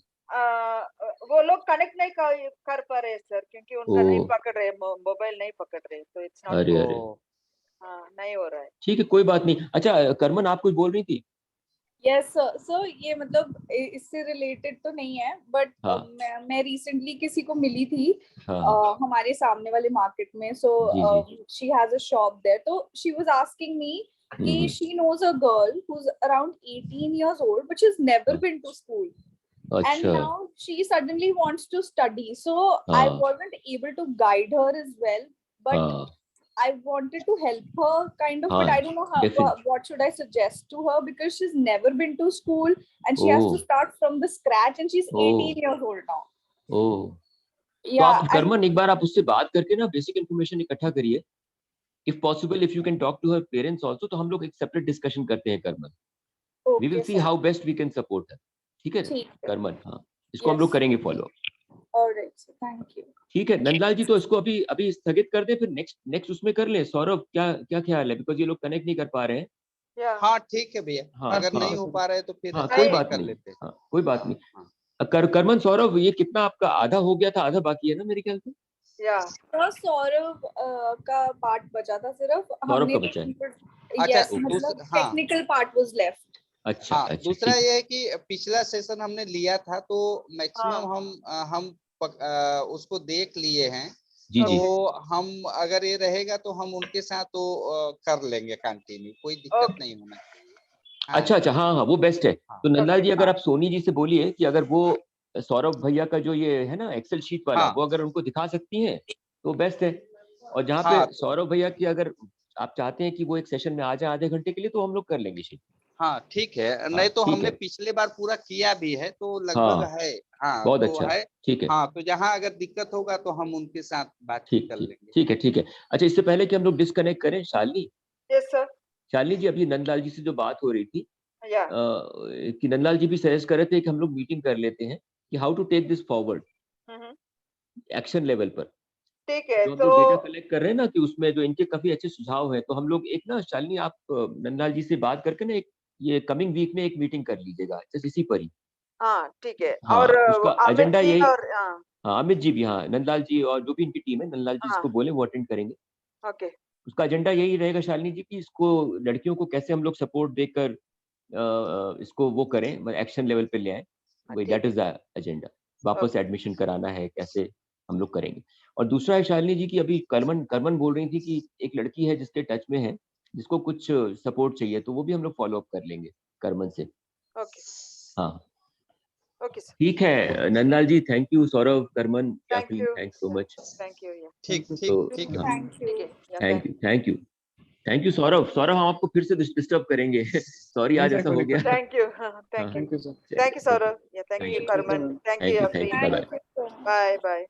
वो लोग कनेक्ट नहीं कर पा रहे सर, क्योंकि उनका नहीं ओ पकड़ रहे, मोबाइल नहीं पकड़ रहे, तो इट्स नॉट, अरे अरे, ओ हाँ नहीं हो रहा है। ठीक है कोई बात नहीं। अच्छा करमन आप कुछ बोल रही थी? यस सर, ये मतलब इससे रिलेटेड तो नहीं है, बट हाँ मैं रिसेंटली किसी को मिली थी हाँ हाँ, हमारे सामने वाले मार्केट में। सो जी जी। She has a shop there, तो शी वाज आस्किंग मी कि she knows a girl who is around 18 years old but she's never हाँ, been to school, and अच्छा now she suddenly wants to study. So I हाँ wasn't able to guide her as well, but हाँ I wanted to help her kind of, but हाँ I don't know how, definite. what should I suggest to her, because she's never been to school and she uh has to start from the scratch, and she's uh 18 years old now. Oh, तो Yeah, आप and करमन एक बार आप उससे बात करके ना बेसिक इन्फॉर्मेशन इकट्ठा करिए। If possible if you can talk to her parents also, तो हम लोग एक सेपरेट डिस्कशन करते हैं Karman. We will okay see sir, how best we can support her. ठीक है ठीक है, करमन, हाँ इसको हम yes, लोग करेंगे follow. all right sir, thank you. ठीक है नंदलाल जी, तो इसको अभी अभी स्थगित कर दे, फिर नेक्स्ट नेक्स्ट उसमें कर ले। सौरभ क्या क्या ख्याल है, बिकॉज ये लोग कनेक्ट नहीं कर पा रहे हैं। या हाँ ठीक है भैया, हाँ अगर हाँ नहीं हो पा रहे तो फिर हाँ, कोई आगे बात कर नहीं, लेते हैं। हाँ कोई बात हाँ, नहीं। हाँ। करमन सौरभ ये कितना आपका आधा हो गया था, आधा बाकी है ना मेरे ख्याल से? या तो सौरभ का पार्ट बचा था सिर्फ, सौरभ का हमने बचा है। अच्छा यस मतलब दूसरा, हाँ टेक्निकल पार्ट वाज लेफ्ट। अच्छा हाँ, अच्छा दूसरा ठीक है। ये है कि पिछला सेशन हमने लिया था तो मैक्सिमम हम उसको देख लिए हैं, जी जी। तो हम अगर ये रहेगा तो हम उनके साथ तो कर लेंगे कंटिन्यू, कोई दिक्कत नहीं होना चाहिए। हाँ अच्छा अच्छा, हाँ हाँ वो बेस्ट है। हाँ तो नंदलाल जी अगर हाँ आप सोनी जी से बोलिए कि अगर वो सौरभ भैया का जो ये है ना एक्सेल शीट वाला, हाँ वो अगर उनको दिखा सकती हैं तो बेस्ट है। और जहाँ पे हाँ सौरभ भैया की अगर आप चाहते हैं कि वो एक सेशन में आ जाए आधे घंटे के लिए, तो हम लोग कर लेंगे शीट। हाँ ठीक है, हाँ नहीं तो ठीक हमने है, पिछले बार पूरा किया भी है तो लगभग हाँ है। हाँ बहुत तो अच्छा, है। ठीक है हाँ तो जहाँ अगर दिक्कत होगा तो हम उनके साथ बातचीत ठीक कर ठीक लेंगे। ठीक है ठीक है। अच्छा इससे पहले कि हम लोग डिस्कनेक्ट करें, शालिनी, यस सर। शालिनी जी अभी नंदलाल जी से जो बात हो रही थी, या कि नंदलाल जी भी सजेस्ट कर रहे थे कि हम लोग मीटिंग कर लेते हैं कि how to take this forward action level पर। ठीक है, जो हम तो लोग डेटा कलेक्ट कर रहे हैं ना, कि उसमें जो इनके काफी अच्छे सुझाव हैं, तो हम लोग एक ना शालिनी आप नंदलाल जी से बात करके ना एक ये कमिंग वीक में एक मीटिंग कर लीजिएगा जैसे इसी पर ही। हाँ ठीक है, हाँ और उसका अमित एजेंडा जी यही, और हाँ अमित जी भी, हाँ नंदलाल जी और जो भी इनकी टीम है, नंदलाल जी हाँ इसको बोले वो अटेंड करेंगे। ओके उसका एजेंडा यही रहेगा शालिनी जी कि इसको लड़कियों को कैसे हम लोग सपोर्ट देकर इसको वो करें, एक्शन लेवल पे ले आए। वही ठीक दैट है, इज द एजेंडा। वापस ओके एडमिशन कराना है कैसे हम लोग करेंगे। और दूसरा है शालिनी जी की अभी करमन करमन बोल रही थी कि एक लड़की है जिसके टच में है, जिसको कुछ सपोर्ट चाहिए, तो वो भी हम लोग फॉलो अप कर लेंगे करमन से। ओके हाँ ओके सर, ठीक है Nandlal ji, thank you. Saurabh, Karman, thank Jacqueline, you, thank so much. Thank you, yeah ठीक तो ठीक ठीक है। हाँ थैंक ठीक यू। है, या thank you thank you thank you Saurabh. Saurabh हम आपको फिर से डिस्टर्ब करेंगे सॉरी आज ऐसा हो गया। थैंक यू, हाँ हाँ thank you, thank you sir. Thank you चलिए, okay, Saurabh, yeah thank thank you you Karman, thank thank you you Afreen, bye bye. Thank you so much. Bye bye.